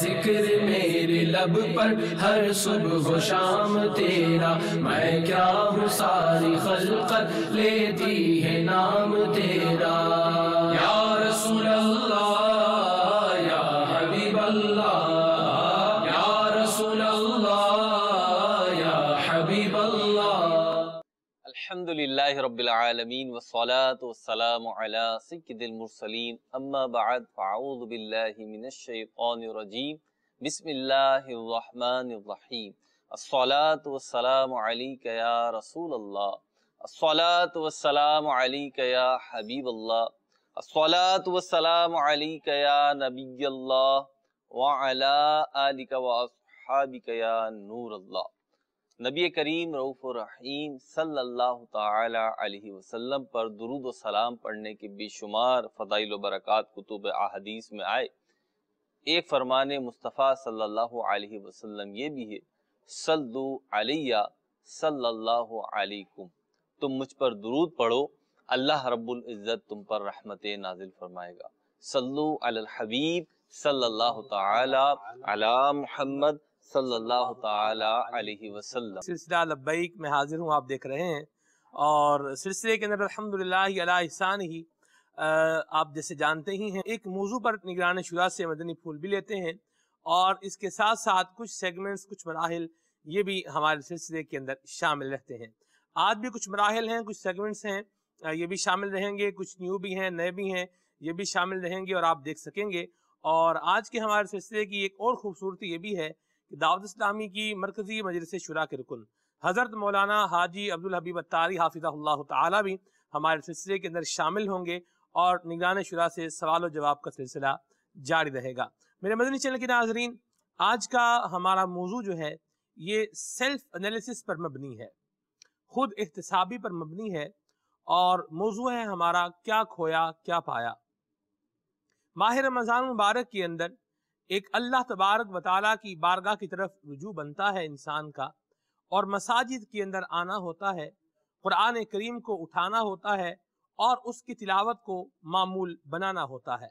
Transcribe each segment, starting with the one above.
ذکر میرے لب پر ہر صبح و شام تیرا، میں کیا ہوں ساری خلقت لیتی ہے نام تیرا۔ یا رسول اللہ یا حبیب اللہ، یا رسول اللہ یا حبیب اللہ۔ الحمدللہ رب العالمین والصلاة والسلام علی سید المرسلین، اما بعد فاعوذ باللہ من الشیطان الرجیم، بسم اللہ الرحمن الرحیم۔ الصلاة والسلام علیک یا رسول اللہ، الصلاة والسلام علیک یا حبیب اللہ، الصلاة والسلام علیک یا نبی اللہ، وعلی آلک واصحابک یا نور اللہ۔ نبی کریم رؤوف الرحیم صلی اللہ تعالی علیہ وسلم پر درود و سلام پڑھنے کے بے شمار فضائل و برکات کتب احادیث میں آئے۔ ایک فرمان مصطفیٰ صلی اللہ علیہ وسلم یہ بھی ہے، صلو علیہ صلی اللہ علیکم، تم مجھ پر درود پڑھو، اللہ رب العزت تم پر رحمت نازل فرمائے گا۔ صلو علی الحبیب صلی اللہ تعالی علی محمد صلی اللہ تعالی علیہ وسلم۔ سلسلہ لبیک میں حاضر ہوں، آپ دیکھ رہے ہیں، اور سلسلے کے اندر الحمدللہ علی احسان ہی آپ جیسے جانتے ہی ہیں ایک موضوع پر نگران شورا سے مدنی پھول بھی لیتے ہیں، اور اس کے ساتھ ساتھ کچھ سیگمنٹس، کچھ مراحل یہ بھی ہمارے سلسلے کے اندر شامل رہتے ہیں۔ آج بھی کچھ مراحل ہیں، کچھ سیگمنٹس ہیں، یہ بھی شامل رہیں گے، کچھ نیو بھی ہیں، نئے بھی ہیں، یہ بھی شامل رہیں گے اور آپ دیکھ سکیں گے۔ اور آج کے ہمارے سلسلے کی ایک اور خوبصورتی یہ بھی ہے کہ دعوت اسلامی کی مرکزی مجلس شورا کے رکن حضرت مولانا حاجی عبدالحبیب اتاری حافظہ اللہ تعالی بھی ہمارے سلسلے کے اندر شامل ہوں گے، اور نگران شورا سے سوال و جواب کا سلسلہ جاری رہے گا۔ میرے مدنی چینل کے ناظرین، آج کا ہمارا موضوع جو ہے یہ سیلف انالیسس پر مبنی ہے، خود احتسابی پر مبنی ہے، اور موضوع ہے ہمارا کیا کھویا کیا پایا۔ ماہ رمضان مبارک کے اندر ایک اللہ تبارک و تعالیٰ کی بارگاہ کی طرف رجوع بنتا ہے انسان کا، اور مساجد کے اندر آنا ہوتا ہے، قرآن کریم کو اٹھانا ہوتا ہے، اور اس کی تلاوت کو معمول بنانا ہوتا ہے۔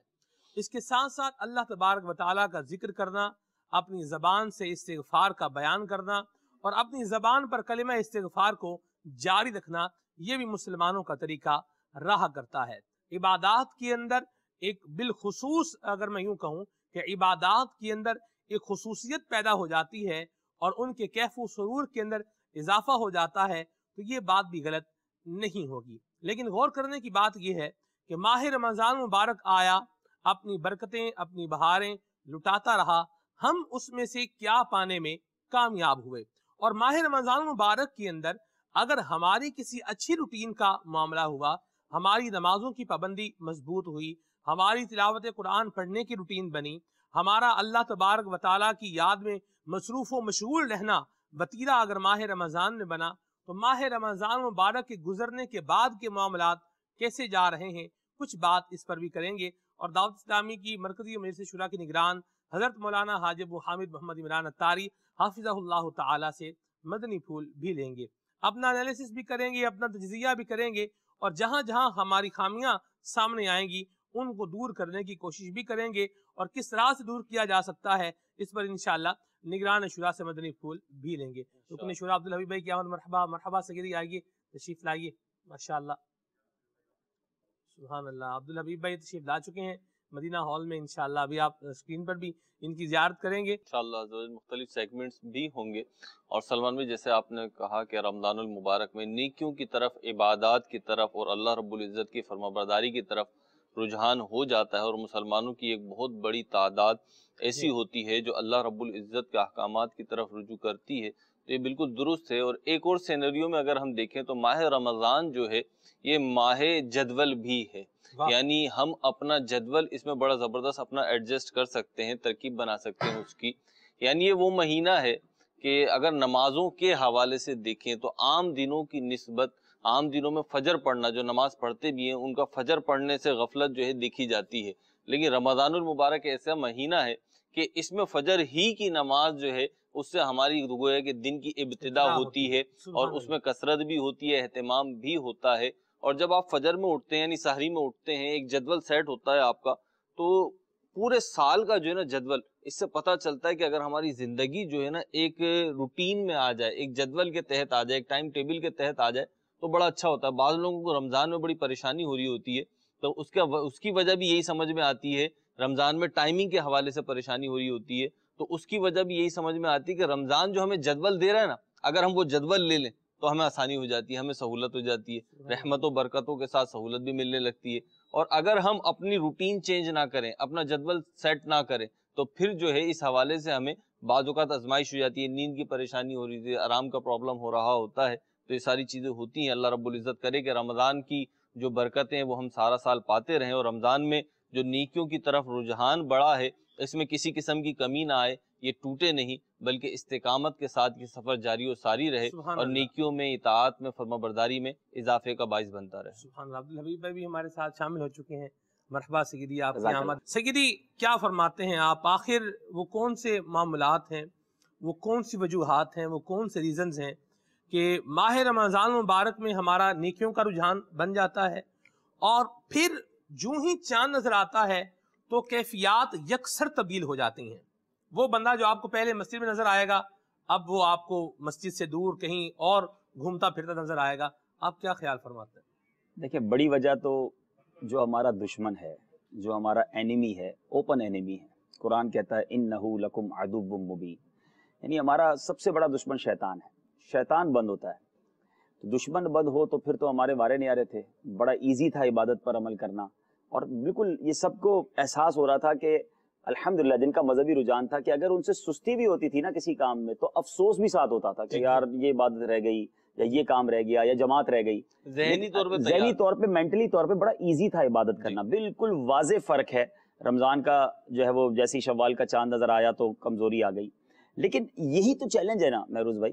اس کے ساتھ ساتھ اللہ تبارک و تعالیٰ کا ذکر کرنا، اپنی زبان سے استغفار کا بیان کرنا، اور اپنی زبان پر کلمہ استغفار کو جاری رکھنا، یہ بھی مسلمانوں کا طریقہ رہا کرتا ہے۔ عبادات کے اندر ایک بالخصوص اگر میں یوں کہوں کہ عبادات کے اندر ایک خصوصیت پیدا ہو جاتی ہے اور ان کے کیف و سرور کے اندر اضافہ ہو جاتا ہے، تو یہ بات بھی غلط نہیں ہوگی۔ لیکن غور کرنے کی بات یہ ہے کہ ماہ رمضان مبارک آیا، اپنی برکتیں، اپنی بہاریں لٹاتا رہا، ہم اس میں سے کیا پانے میں کامیاب ہوئے؟ اور ماہ رمضان مبارک کے اندر اگر ہماری کسی اچھی روٹین کا معاملہ ہوا، ہماری نمازوں کی پابندی مضبوط ہوئی، ہماری تلاوت قرآن پڑھنے کی روٹین بنی، ہمارا اللہ تبارک و تعالیٰ کی یاد میں مصروف و مشغول رہنا وتیرہ اگر ماہ رمضان میں بنا، تو ماہ رمضان مبارک کے گزرنے کے بعد کے معاملات کیسے جا رہے ہیں، کچھ بات اس پر بھی کریں گے۔ اور دعوت اسلامی کی مرکزی مجلس شورا کی نگران حضرت مولانا حاجی ابو حامد محمد عمران اتاری حافظہ اللہ تعالی سے مدنی پھول بھی لیں گے، اپنا انالیسس بھی کریں گے، اپنا تجزیہ بھی کریں گے، اور جہاں جہاں ہماری خامیاں سامنے آئیں گی ان کو دور کرنے کی کوشش بھی کریں گے، اور کس طرح سے دور کیا جا سکتا ہے اس پر انشاءاللہ نگران شورا سے مدنی پھول بھی لیں گے۔ رکن شورا عبدالحبیب بھائی کی آمد مرحبا، مرحبا سگیری، آئیے تشریف لائیے، ماشاءاللہ سبحان اللہ۔ عبدالحبیب بھائی تشریف لا چکے ہیں مدینہ ہال میں، انشاءاللہ ابھی آپ اسکرین پر بھی ان کی زیارت کریں گے انشاءاللہ۔ مختلف سیگمنٹس بھی ہوں گے، اور سلمان بھائی جیسے آپ نے کہا کہ رمضان المبارک میں نیکیوں کی طرف، عبادات کی طرف اور اللہ رب العزت کی فرمانبرداری کی طرف رجحان ہو جاتا ہے، اور مسلمانوں کی ایک بہت بڑی تعداد ایسی ہوتی ہے جو اللہ رب العزت کے احکامات کی طرف رجوع کرتی ہے، تو یہ بالکل درست ہے۔ اور ایک اور سینریو میں اگر ہم دیکھیں تو ماہ رمضان جو ہے یہ ماہ جدول بھی ہے، یعنی ہم اپنا جدول اس میں بڑا زبردست اپنا ایڈجسٹ کر سکتے ہیں، ترکیب بنا سکتے ہیں اس کی۔ یعنی یہ وہ مہینہ ہے کہ اگر نمازوں کے حوالے سے دیکھیں تو عام دنوں کی نسبت عام دنوں میں فجر پڑھنا، جو نماز پڑھتے بھی ہیں ان کا فجر پڑھنے سے غفلت جو ہے دیکھی جاتی ہے، لیکن رمضان المبارک ایسا مہینہ ہے کہ اس میں فجر ہی کی نماز جو ہے اس سے ہماری گویا کہ دن کی ابتدا ہوتی ہے، اور اس میں کثرت بھی ہوتی ہے، اہتمام بھی ہوتا ہے۔ اور جب آپ فجر میں اٹھتے ہیں یعنی سحری میں اٹھتے ہیں، ایک جدول سیٹ ہوتا ہے آپ کا، تو پورے سال کا جو ہے نا جدول، اس سے پتہ چلتا ہے کہ اگر ہماری زندگی جو ہے نا ایک روٹین میں آ جائے، ایک جدول کے تحت آ جائے، ایک ٹائم ٹیبل کے تحت آ جائے تو بڑا اچھا ہوتا ہے۔ بعض لوگوں کو رمضان میں بڑی پریشانی ہو رہی ہوتی ہے، تو اس کی وجہ بھی یہی سمجھ میں آتی ہے، رمضان میں ٹائمنگ کے حوالے سے پریشانی ہو رہی ہوتی ہے، تو اس کی وجہ بھی یہی سمجھ میں آتی ہے کہ رمضان جو ہمیں جدول دے رہا ہے نا، اگر ہم وہ جدول لے لیں تو ہمیں آسانی ہو جاتی ہے، ہمیں سہولت ہو جاتی ہے، رحمت و برکتوں کے ساتھ سہولت بھی ملنے لگتی ہے۔ اور اگر ہم اپنی روٹین چینج نہ کریں، اپنا جدول سیٹ نہ کریں، تو پھر جو ہے اس حوالے سے ہمیں بعض اوقات آزمائش ہو جاتی ہے، نیند کی پریشانی ہو رہی ہے، آرام کا پرابلم ہو رہا ہوتا ہے، تو یہ ساری چیزیں ہوتی ہیں۔ اللہ رب العزت کرے کہ رمضان کی جو برکتیں ہیں وہ ہم سارا سال پاتے رہیں، اور رمضان میں جو نیکیوں کی طرف رجحان بڑھا ہے اس میں کسی قسم کی کمی نہ آئے، یہ ٹوٹے نہیں بلکہ استقامت کے ساتھ یہ سفر جاری و ساری رہے اور نیکیوں میں، اطاعت میں، فرما برداری میں اضافے کا باعث بنتا رہے۔ سبحان اللہ۔ عبدالحبیب بھائی بھی ہمارے ساتھ شامل ہو چکے ہیں، مرحبا سیدی، آپ کی آمد۔ سیدی کیا فرماتے ہیں آپ، آخر وہ کون سے معاملات ہیں، وہ کون سی وجوہات ہیں، وہ کون سے ریزنز ہیں کہ ماہ رمضان مبارک میں ہمارا نیکیوں کا رجحان بن جاتا ہے اور پھر جو ہی چاند نظر آتا ہے تو کیفیات یکسر تبدیل ہو جاتی ہیں؟ وہ بندہ جو آپ کو پہلے مسجد میں نظر آئے گا اب وہ آپ کو مسجد سے دور کہیں اور گھومتا پھرتا نظر آئے گا، آپ کیا خیال فرماتے ہیں؟ دیکھیں، بڑی وجہ تو جو ہمارا دشمن ہے، جو ہمارا اینیمی ہے، اوپن اینیمی ہے، قرآن کہتا ہے انہو لکم عدو مبین، یعنی ہمارا سب سے بڑا دشمن شیطان ہے۔ شیطان بند ہوتا ہے تو دشمن بند ہو تو پھر تو ہمارے وارے نہیں آ رہے تھے، بڑا ایزی تھا عبادت پر عمل کرنا، اور بالکل یہ سب کو احساس ہو رہا تھا کہ الحمدللہ جن کا مذہبی رجحان تھا کہ اگر ان سے سستی بھی ہوتی تھی نا کسی کام میں تو افسوس بھی ساتھ ہوتا تھا کہ یار یہ عبادت رہ گئی یا یہ کام رہ گیا یا جماعت رہ گئی، ذہنی طور پہ مینٹلی طور پہ بڑا ایزی تھا عبادت کرنا۔ بالکل واضح فرق ہے، رمضان کا جو ہے وہ جیسی شوال کا چاند نظر آیا تو کمزوری آ گئی۔ لیکن یہی تو چیلنج ہے نا محروز بھائی،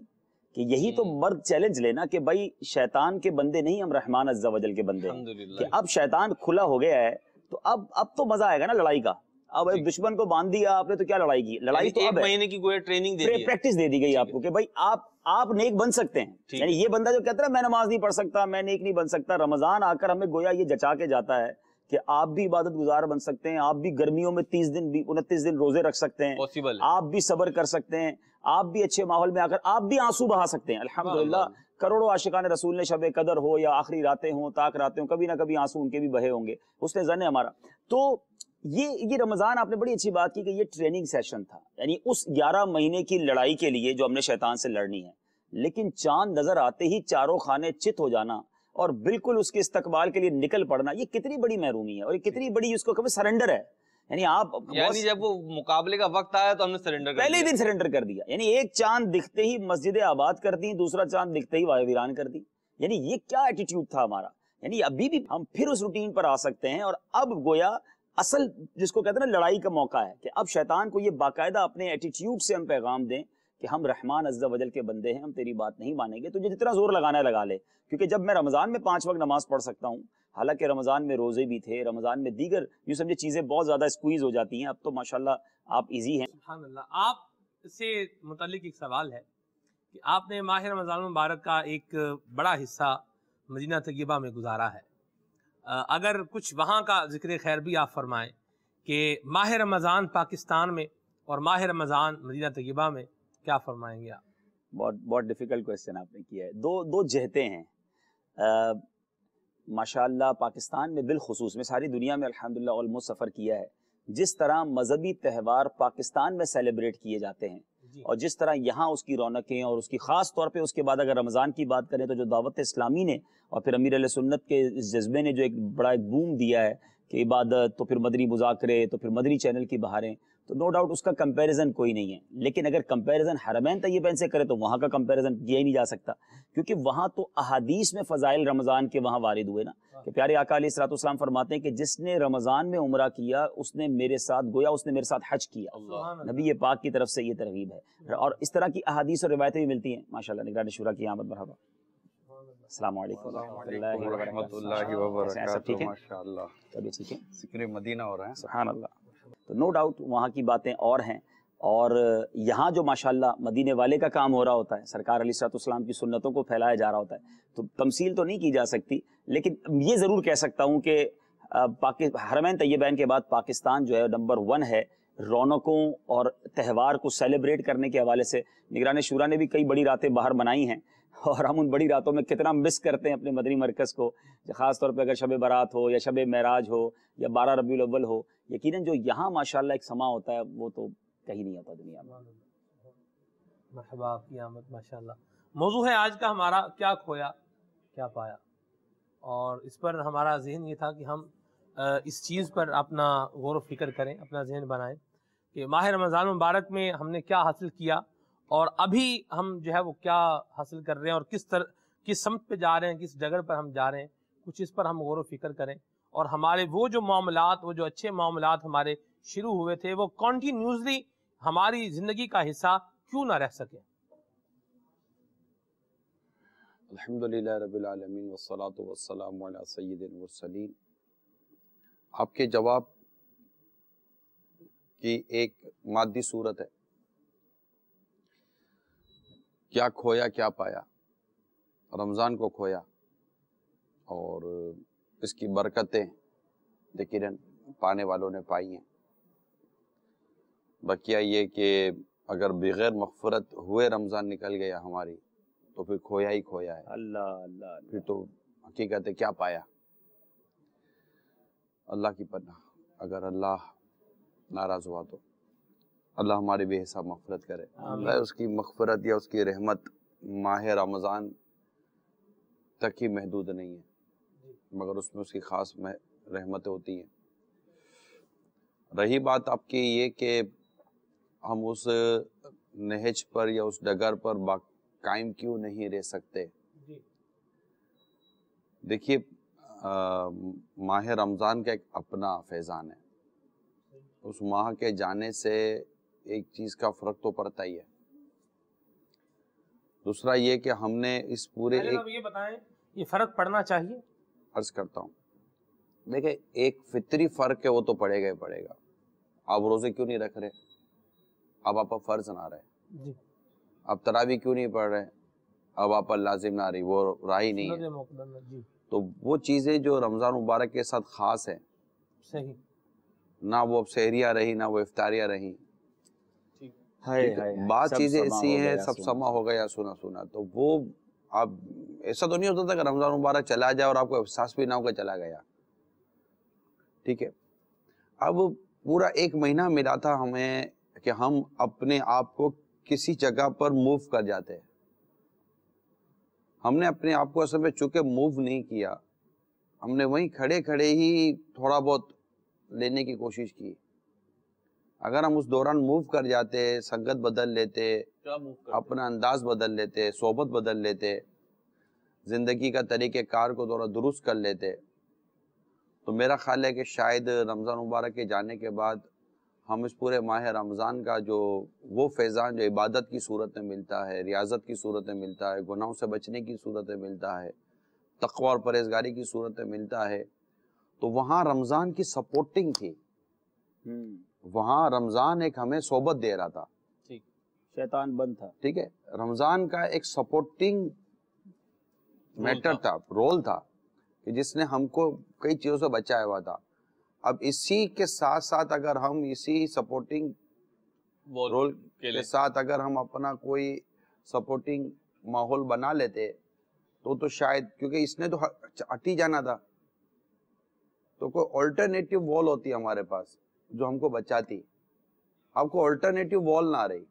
کہ یہی تو مرد چیلنج لینا کہ بھائی شیطان کے بندے نہیں، ہم رحمان عز و جل کے بندے ہیں، کہ اب شیطان کھلا ہو گیا ہے تو اب تو مزہ آئے گا نا لڑائی کا۔ اب دشمن کو باندھ دیا آپ نے تو کیا لڑائی کی، لڑائی تو ایک مہینے کی کوئی training they the, practice they دی گئی آپ کو کہ بھائی آپ نیک بن سکتے ہیں۔ یعنی یہ بندہ جو کہتا ہے میں نماز نہیں پڑھ سکتا، میں نیک نہیں بن سکتا، رمضان آ کر ہمیں گویا یہ جچا کے جاتا ہے کہ آپ بھی عبادت گزار بن سکتے ہیں، آپ بھی گرمیوں میں 30 دن 29 دن روزے رکھ سکتے ہیں، آپ بھی صبر کر سکتے ہیں، آپ بھی اچھے ماحول میں آ کر آپ بھی آنسو بہا سکتے ہیں۔ الحمدللہ کروڑوں عاشقان رسول نے شب قدر ہو یا آخری راتیں ہوں، تاک راتیں ہوں، کبھی نہ کبھی آنسو ان کے بھی بہے ہوں گے، حسن ظن ہے ہمارا۔ تو یہ رمضان آپ نے بڑی اچھی بات کی کہ یہ ٹریننگ سیشن تھا، یعنی اس 11 مہینے کی لڑائی کے لیے جو ہم نے شیطان سے لڑنی ہے۔ لیکن چاند نظر آتے ہی چاروں خانے چت ہو جانا اور بالکل اس کے استقبال کے لیے نکل پڑنا، یہ کتنی بڑی محرومی ہے اور یہ کتنی بڑی اس کو کبھی سرنڈر ہے۔ یعنی جب وہ مقابلے کا وقت آیا تو ہم نے سرنڈر پہلے ہی دن سرنڈر کر دیا، یعنی ایک چاند دکھتے ہی مسجدیں آباد کر دی، دوسرا چاند دکھتے ہی ویران کر دی۔ یعنی یہ کیا ایٹیٹیوڈ تھا ہمارا، یعنی ابھی بھی ہم پھر اس روٹین پر آ سکتے ہیں، اور اب گویا اصل جس کو کہتے ہیں نا لڑائی کا موقع ہے کہ اب شیطان کو یہ باقاعدہ اپنے ایٹیٹیوڈ سے ہم پیغام دیں کہ ہم رحمان عز و جل کے بندے ہیں، ہم تیری بات نہیں مانیں گے، تجھے جتنا زور لگانا ہے لگا لے۔ کیونکہ جب میں رمضان میں 5 وقت نماز پڑھ سکتا ہوں، حالانکہ رمضان میں روزے بھی تھے، رمضان میں دیگر یوں سمجھے چیزیں بہت زیادہ اسکویز ہو جاتی ہیں، اب تو ماشاءاللہ آپ ایزی ہیں۔ سبحان اللہ۔ آپ سے متعلق ایک سوال ہے کہ آپ نے ماہ رمضان مبارک کا ایک بڑا حصہ مدینہ طیبہ میں گزارا ہے، اگر کچھ وہاں کا ذکر خیر بھی آپ فرمائیں کہ ماہ رمضان پاکستان میں اور ماہ رمضان مدینہ طیبہ میں کیا فرمائیں گے آپ؟ بہت ڈیفیکلٹ کویسچن آپ نے کیا ہے۔ دو جہتیں ہیں ماشاءاللہ پاکستان میں بالخصوص، میں ساری دنیا میں الحمدللہ آلموسٹ سفر کیا ہے، جس طرح مذہبی تہوار پاکستان میں سیلیبریٹ کیے جاتے ہیں اور جس طرح یہاں اس کی رونقیں اور اس کی خاص طور پہ اس کے بعد اگر رمضان کی بات کریں تو جو دعوت اسلامی نے اور پھر امیر علیہ سنت کے اس جذبے نے جو ایک بڑا بوم دیا ہے کہ عبادت تو پھر مدنی مذاکرے تو پھر مدنی چینل کی بہاریں، تو نو ڈاؤٹ اس کا کمپیریزن کوئی نہیں ہے۔ لیکن اگر کمپیریزن حرمین طیبین سے کرے تو وہاں کا کمپیریزن کیا ہی نہیں جا سکتا، کیونکہ وہاں تو احادیث میں فضائل رمضان کے وہاں وارد ہوئے نا، کہ پیارے آقا علیہ الصلوۃ والسلام فرماتے ہیں کہ جس نے رمضان میں عمرہ کیا اس نے میرے ساتھ گویا اس نے میرے ساتھ حج کیا، نبی پاک کی طرف سے یہ ترغیب ہے، اور اس طرح کی احادیث اور روایتیں بھی ملتی ہیں ماشاءاللہ۔ نگران شورا کی آمد مرحبا۔ السلام علیکم ورحمۃ اللہ وبرکاتہ۔ ماشاءاللہ ابھی ٹھیک ہے، ذکر مدینہ ہو رہا ہے، سبحان اللہ۔ تو نو ڈاؤٹ وہاں کی باتیں اور ہیں، اور یہاں جو ماشاءاللہ مدینے والے کا کام ہو رہا ہوتا ہے، سرکار علیہ الصلوۃ والسلام کی سنتوں کو پھیلایا جا رہا ہوتا ہے، تو تمثیل تو نہیں کی جا سکتی، لیکن یہ ضرور کہہ سکتا ہوں کہ حرمین طیبین کے بعد پاکستان جو ہے نمبر 1 ہے رونقوں اور تہوار کو سیلیبریٹ کرنے کے حوالے سے۔ نگران شورا نے بھی کئی بڑی راتیں باہر بنائی ہیں، اور ہم ان بڑی راتوں میں کتنا مس کرتے ہیں اپنے مدنی مرکز کو، خاص طور پہ اگر شب برات ہو یا شب معراج ہو یا 12 ربیع الاول ہو۔ یقیناً جو یہاں ماشاءاللہ ایک سما ہوتا ہے وہ تو کہیں نہیں ہوتا دنیا میں۔ مرحبا، آپ کی آمد ماشاءاللہ۔ موضوع ہے آج کا ہمارا کیا کھویا کیا پایا، اور اس پر ہمارا ذہن یہ تھا کہ ہم اس چیز پر اپنا غور و فکر کریں، اپنا ذہن بنائیں کہ ماہ رمضان مبارک میں ہم نے کیا حاصل کیا، اور ابھی ہم جو ہے وہ کیا حاصل کر رہے ہیں، اور کس سمت پہ جا رہے ہیں، کس جگہ پر ہم جا رہے ہیں، کچھ اس پر ہم غور و فکر کریں، اور ہمارے وہ جو معاملات، وہ جو اچھے معاملات ہمارے شروع ہوئے تھے وہ کنٹینیوسلی ہماری زندگی کا حصہ کیوں نہ رہ سکے۔ الحمدللہ رب العالمین والصلاة والسلام علی سید المرسلین۔ آپ کے جواب کی ایک مادی صورت ہے، کیا کھویا کیا پایا۔ رمضان کو کھویا اور اس کی برکتیں یقیناً پانے والوں نے پائی ہیں۔ بقیہ یہ کہ اگر بغیر مغفرت ہوئے رمضان نکل گیا ہماری تو پھر کھویا ہی کھویا ہے۔ اللہ اللہ، پھر تو حقیقت ہے کیا پایا۔ اللہ کی پناہ، اگر اللہ ناراض ہوا تو اللہ ہماری بے حساب مغفرت کرے۔ اللہ اس کی مغفرت یا اس کی رحمت ماہ رمضان تک ہی محدود نہیں ہے، مگر اس میں اس کی خاص رحمتیں ہوتی ہیں۔ رہی بات آپ کی یہ کہ ہم اس نہج پر یا اس ڈگر پر قائم کیوں نہیں رہ سکتے۔ دیکھیے ماہ رمضان کا ایک اپنا فیضان ہے، اس ماہ کے جانے سے ایک چیز کا فرق تو پڑتا ہی ہے۔ دوسرا یہ کہ ہم نے اس پورے یہ بتائیں یہ فرق پڑنا چاہیے؟ عرض کرتا ہوں، دیکھیں ایک فطری فرق ہے، وہ تو پڑے گا ہی پڑے گا۔ آپ روزے کیوں نہیں رکھ رہے؟ اب آپ پر فرض نہ رہے۔ جی۔ آپ تراویح کیوں نہیں پڑھ رہے؟ اب آپ پر لازم نہ رہی، وہ راہ ہی نہیں ہے۔ جی۔ تو وہ چیزیں جو رمضان مبارک کے ساتھ خاص ہیں، صحیح، نہ وہ اب سحریاں رہی نہ وہ افطاریاں رہی، بعض سب چیزیں سما ایسی ہو ہیں گیا، سب سنا سما ہو گیا سنا سنا، تو وہ آپ ایسا تو نہیں ہوتا تھا کہ رمضان مبارک چلا جائے اور آپ کو احساس بھی نہ ہو کہ چلا گیا۔ ٹھیک ہے، اب پورا 1 مہینہ ملا تھا ہمیں کہ ہم اپنے آپ کو کسی جگہ پر موو کر جاتے ہیں۔ ہم نے اپنے آپ کو اصل میں چونکہ موو نہیں کیا، ہم نے وہیں کھڑے کھڑے ہی تھوڑا بہت لینے کی کوشش کی۔ اگر ہم اس دوران موو کر جاتے، سنگت بدل لیتے، اپنا انداز بدل لیتے، صحبت بدل لیتے، زندگی کا طریقہ کار کو تھوڑا درست کر لیتے، تو میرا خیال ہے کہ شاید رمضان مبارک کے جانے کے بعد ہم اس پورے ماہ رمضان کا جو وہ فیضان جو عبادت کی صورت میں ملتا ہے، ریاضت کی صورت میں ملتا ہے، گناہوں سے بچنے کی صورت میں ملتا ہے، تقوی اور پرہیزگاری کی صورت میں ملتا ہے، تو وہاں رمضان کی سپورٹنگ تھی۔ وہاں رمضان ایک ہمیں صحبت دے رہا تھا، شیطان بند تھا۔ ٹھیک ہے، رمضان کا ایک سپورٹنگ میٹر تھا، رول تھا، کہ جس نے ہم کو کئی چیزوں سے بچایا ہوا تھا۔ اب اسی کے ساتھ ساتھ اگر ہم اسی سپورٹنگ رول کے ساتھ اگر ہم اپنا کوئی سپورٹنگ ماحول بنا لیتے تو شاید، کیونکہ اس نے تو ہٹ ہی جانا تھا، تو کوئی آلٹرنیٹیو وال ہوتی ہمارے پاس جو ہم کو بچاتی۔ اب کو آلٹرنیٹیو وال نہ رہی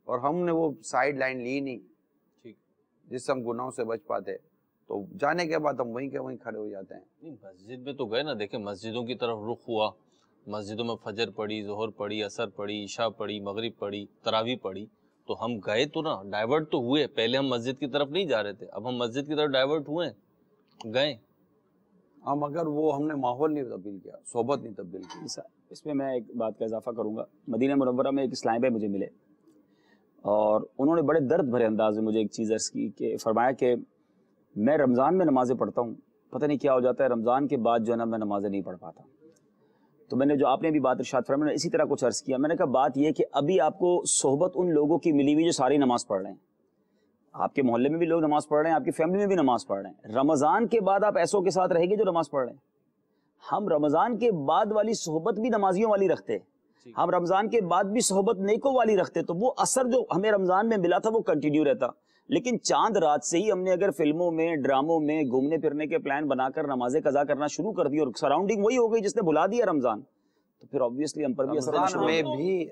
اور ہم نے وہ سائیڈ لائن لی نہیں جس سے ہم گناہوں سے بچ پاتے، تو جانے کے بعد ہم وہیں کے وہیں کھڑے ہو جاتے ہیں۔ مسجد میں تو گئے نا، دیکھیں مسجدوں کی طرف رخ ہوا، مسجدوں میں فجر پڑھی، ظہر پڑھی، عصر پڑھی، عشاء پڑھی، مغرب پڑھی، تراویح پڑھی، تو ہم گئے تو نا، ڈائیورٹ تو ہوئے۔ پہلے ہم مسجد کی طرف نہیں جا رہے تھے، اب ہم مسجد کی طرف ڈائیورٹ ہوئے، گئے ہم، اگر وہ ہم نے ماحول نہیں تبدیل کیا، صحبت نہیں تبدیل کی۔ اس میں ایک بات کا اضافہ کروں گا۔ مدینہ منورہ میں ایک اسلام بھائی مجھے ملے اور انہوں نے بڑے درد بھرے انداز میں مجھے ایک چیز عرض کی کہ فرمایا کہ میں رمضان میں نمازیں پڑھتا ہوں، پتہ نہیں کیا ہو جاتا ہے، رمضان کے بعد جو ہے نا میں نمازیں نہیں پڑھ پاتا۔ تو میں نے جو آپ نے بھی بات ارشاد فرمایا، میں نے اسی طرح کچھ عرض کیا۔ میں نے کہا بات یہ کہ ابھی آپ کو صحبت ان لوگوں کی ملی ہوئی جو ساری نماز پڑھ رہے ہیں، آپ کے محلے میں بھی لوگ نماز پڑھ رہے ہیں، آپ کی فیملی میں بھی نماز پڑھ رہے ہیں، رمضان کے بعد آپ ایسوں کے ساتھ رہیں گے جو نماز پڑھ رہے ہیں، ہم رمضان کے بعد والی صحبت بھی نمازیوں والی رکھتے، ہم رمضان کے بعد بھی صحبت نیکوں والی رکھتے، تو وہ اثر جو ہمیں رمضان میں ملا تھا وہ کنٹینیو رہتا. لیکن چاند رات سے ہی ہم نے اگر فلموں میں، ڈراموں میں گھومنے پھرنے کے پلان بنا کر نمازیں قضا کرنا شروع کر دی اور سراؤنڈنگ وہی ہو گئی جس نے بھلا دیا رمضان، تو پھر آبویسلی ہم پر بھی اثر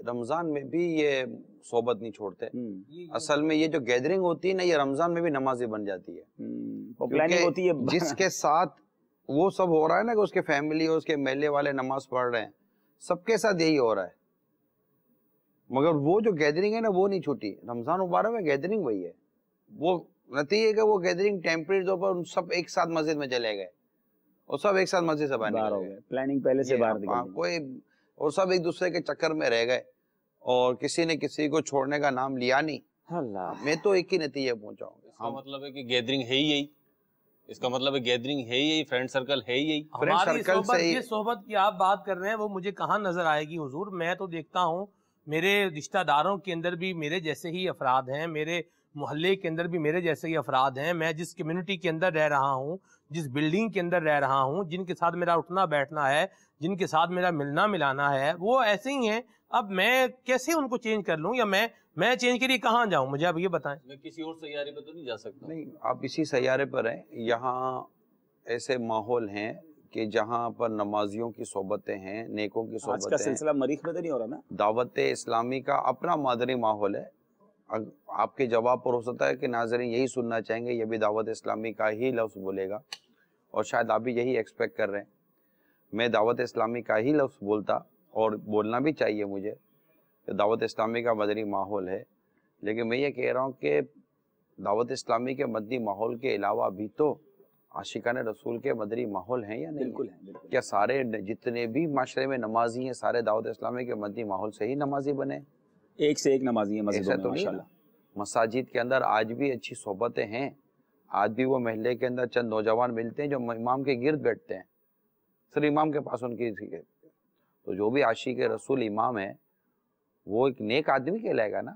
رمضان میں بھی یہ صحبت نہیں چھوڑتے. اصل میں یہ جو گیدرنگ ہوتی ہے نا، یہ رمضان میں بھی نمازی بن جاتی ہے، پلاننگ ہوتی ہے جس کے ساتھ وہ سب ہو رہا ہے نا کہ اس کے فیملی اور اس کے محلے والے نماز پڑھ رہے ہیں، سب کے ساتھ یہی ہو رہا ہے، مگر وہ جو گیدرنگ ہے نا وہ نہیں چھوٹی. رمضان مبارک میں گیدرنگ وہی ہے. وہ نتیجہ کہ وہ گیدرنگ ٹیمپریری طور پر سب ایک ساتھ مسجد میں چلے گئے اور سب ایک ساتھ مسجد سے باہر نکل گئے، پلاننگ پہلے سے باہر نکل گئی، کوئی اور سب ایک دوسرے کے چکر میں رہ گئے اور کسی نے کسی کو چھوڑنے کا نام لیا نہیں. میں تو ایک ہی نتیجے پہنچا ہوں. اس کا مطلب ہے کہ گیدرنگ ہے ہی یہی، اس کا مطلب ہے گیدرنگ ہے ہی یہی، فرینڈ سرکل ہے ہی یہی. ہماری صحبت، یہ صحبت کی آپ بات کر رہے ہیں وہ مجھے کہاں نظر آئے گی حضور؟ میں تو دیکھتا ہوں میرے رشتہ داروں کے اندر بھی میرے جیسے ہی افراد ہیں، میرے محلے کے اندر بھی میرے جیسے ہی افراد ہیں. میں جس کمیونٹی کے اندر رہ رہا ہوں، جس بلڈنگ کے اندر رہ رہا ہوں، جن کے ساتھ میرا اٹھنا بیٹھنا ہے، جن کے ساتھ میرا ملنا ملانا ہے، وہ ایسے ہی ہیں. اب میں کیسے ان کو چینج کر لوں، یا میں چینج کے لیے کہاں جاؤں؟ مجھے اب یہ بتائیں. میں کسی اور سیارے پہ تو نہیں جا سکتا. نہیں، آپ اسی سیارے پر ہیں. یہاں ایسے ماحول ہیں کہ جہاں پر نمازیوں کی صحبتیں ہیں، نیکوں کی صحبتیں ہیں. آج کا سلسلہ مریخ میں تو نہیں ہو رہا نا؟ دعوت اسلامی کا اپنا مادری ماحول ہے. آپ کے جواب پر ہو سکتا ہے کہ ناظرین یہی سننا چاہیں گے، یہ بھی دعوت اسلامی کا ہی لفظ بولے گا، اور شاید آپ بھی یہی ایکسپیکٹ کر رہے ہیں. میں دعوت اسلامی کا ہی لفظ بولتا، اور بولنا بھی چاہیے مجھے کہ دعوت اسلامی کا مدنی ماحول ہے. لیکن میں یہ کہہ رہا ہوں کہ دعوت اسلامی کے مدنی ماحول کے علاوہ بھی تو عاشقان رسول کے مدنی ماحول ہیں یا نہیں؟ بالکل ہے. کیا سارے جتنے بھی معاشرے میں نمازی ہیں سارے دعوت اسلامی کے مدنی ماحول سے ہی نمازی بنے؟ ایک سے ایک نمازی ہیں مسجدوں میں ماشاءاللہ. مساجد کے اندر آج بھی اچھی صحبتیں ہیں. آج بھی وہ محلے کے اندر چند نوجوان ملتے ہیں جو امام کے گرد بیٹھتے ہیں، صرف امام کے پاس ان کی. تو جو بھی عاشق رسول امام ہے وہ ایک نیک آدمی کہلائے گا نا.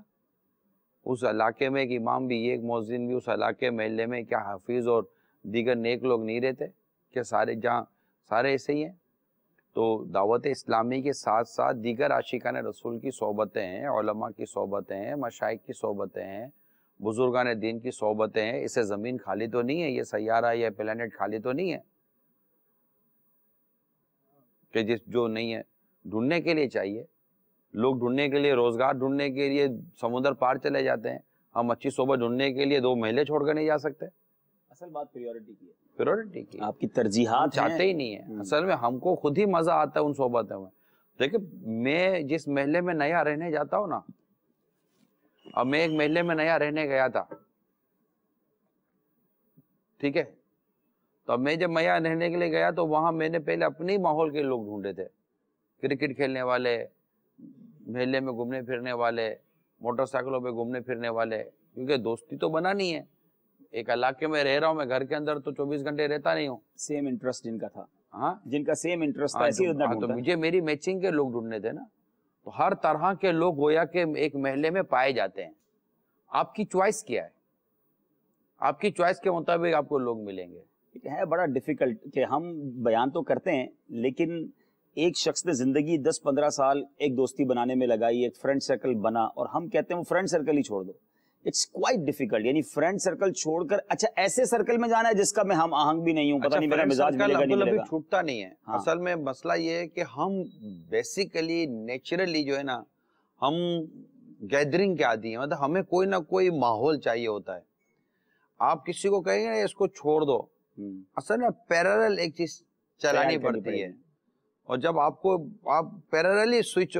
اس علاقے میں ایک امام بھی، ایک مؤذن بھی، اس علاقے محلے میں کیا حافظ اور دیگر نیک لوگ نہیں رہتے؟ کہ سارے جہاں سارے ایسے ہی ہیں؟ تو دعوت اسلامی کے ساتھ ساتھ دیگر عاشقان رسول کی صحبتیں ہیں، علماء کی صحبتیں ہیں، مشائخ کی صحبتیں ہیں، بزرگان دین کی صحبتیں ہیں. اسے زمین خالی تو نہیں ہے، یہ سیارہ یا پلانٹ خالی تو نہیں ہے کہ جو نہیں ہے. ڈھونڈنے کے لیے چاہیے، لوگ ڈھونڈنے کے لیے، روزگار ڈھونڈنے کے لیے سمندر پار چلے جاتے ہیں. ہم اچھی صحبت ڈھونڈنے کے لیے 2 محلے چھوڑ کر نہیں جا سکتے. اصل بات پریورٹی کی ہے، پریورٹی کی، آپ کی ترجیحات چاہتے ہی نہیں ہیں. اصل میں ہم کو خود ہی مزہ آتا ہے ان صحبتوں میں. دیکھیں، میں جس محلے میں نیا رہنے جاتا ہوں نا، اب میں ایک محلے میں نیا رہنے گیا تھا، ٹھیک ہے، تو اب میں جب نیا رہنے کے لیے گیا تو وہاں میں نے پہلے اپنے ماحول کے لوگ ڈھونڈے تھے، کرکٹ کھیلنے والے، محلے میں گھومنے پھرنے والے، موٹر سائیکلوں پہ گھومنے پھرنے والے، کیونکہ دوستی تو بنا نہیں ہے. ایک علاقے میں رہ رہا ہوں، میں گھر کے اندر تو 24 گھنٹے رہتا نہیں ہوں. سیم انٹرسٹ جن کا تھا، ہاں، جن کا سیم انٹرسٹ تھا، اسی ادھر تو مجھے میری میچنگ کے لوگ ڈھونڈنے تھے نا. تو ہر طرح کے لوگ گویا کہ ایک محلے میں پائے جاتے ہیں. آپ کی چوائس کیا ہے؟ آپ کی چوائس کے مطابق آپ کو لوگ ملیں گے. ہے بڑا ڈیفیکلٹ کہ ہم بیان تو کرتے ہیں، لیکن ایک شخص نے زندگی 10-15 سال ایک دوستی بنانے میں لگائی، ایک فرینڈ سرکل بنا، اور ہم کہتے ہیں وہ فرینڈ سرکل ہی چھوڑ دو. It's quite difficult. یعنی فرینڈ سرکل چھوڑ کر اچھا ایسے سرکل میں جانا ہے جس کا میں ہم آہنگ بھی نہیں ہوں، پتہ نہیں میرا مزاج ملے گا نہیں ملے گا. چھوٹتا نہیں ہے. اصل میں مسئلہ یہ ہے کہ ہم بیسیکلی نیچرلی جو ہے نا، ہم گیدرنگ کے عادی ہیں. مطلب ہمیں کوئی نہ کوئی ماحول چاہیے ہوتا ہے. آپ کسی کو کہیں گے اس کو چھوڑ دو، اصل میں پیرالل ایک چیز چلانی پڑتی ہے. اور جب آپ پیراللی سوئچ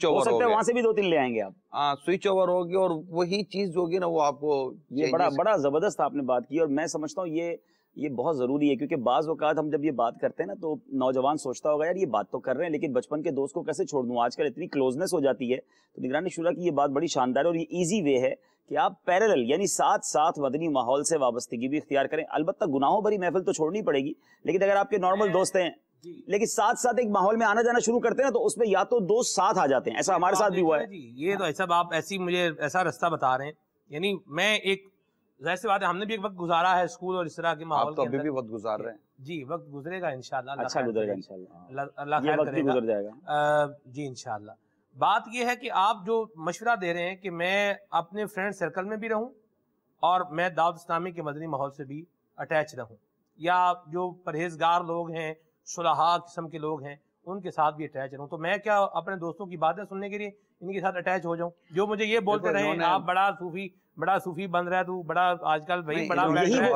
اوور ہو گئے، وہاں سے بھی 2-3 لے آئیں گے آپ. سوئچ اوور ہوگی اور وہی چیز ہوگی نا وہ آپ کو. یہ بڑا زبردست آپ نے بات کی، اور میں سمجھتا ہوں یہ بہت ضروری ہے، کیونکہ بعض اوقات ہم جب یہ بات کرتے ہیں نا تو نوجوان سوچتا ہوگا یار یہ بات تو کر رہے ہیں لیکن بچپن کے دوست کو کیسے چھوڑ دوں. آج کل اتنی کلوزنس ہو جاتی ہے. تو نگران شورا کی یہ بات بڑی شاندار ہے، اور یہ ایزی وے ہے کہ آپ پیرالل یعنی ساتھ ساتھ مدنی ماحول سے وابستگی بھی اختیار کریں. البتہ گناہوں بھری محفل تو چھوڑنی پڑے گی، لیکن اگر آپ کے نارمل دوست ہیں لیکن ساتھ ساتھ ایک ماحول میں آنا جانا شروع کرتے ہیں نا تو اس میں یا تو دوست ساتھ آ جاتے ہیں. ایسا ہمارے ساتھ بھی ہوا ہے. یہ تو ایسا آپ مجھے ایسا رستہ بتا رہے ہیں. یعنی میں ایک ظاہر سی بات ہے، ہم نے بھی ایک وقت گزارا ہے اسکول اور اس طرح کے ماحول کے اندر. ابھی بھی وقت گزار رہے ہیں جی وقت گزرے گا انشاءاللہ، اللہ اچھا خیر گزرے گا کرے گا، انشاءاللہ، اللہ یہ خیر وقت بھی کرے گا۔ گزر جائے گا۔ جی انشاءاللہ۔ بات یہ ہے کہ آپ جو مشورہ دے رہے ہیں کہ میں اپنے فرینڈ سرکل میں بھی رہوں اور میں دعوت اسلامی کے مدنی ماحول سے بھی اٹیچ رہوں، یا جو پرہیزگار لوگ ہیں، صلحاء قسم کے لوگ ہیں، ان کے ساتھ بھی اٹیچ رہوں، تو میں کیا اپنے دوستوں کی باتیں سننے کے لیے ان کے ساتھ اٹیچ ہو جاؤں جو مجھے یہ بولتے رہے آپ بڑا صوفی بن رہا ہے تو بڑا آج کل بھائی بڑا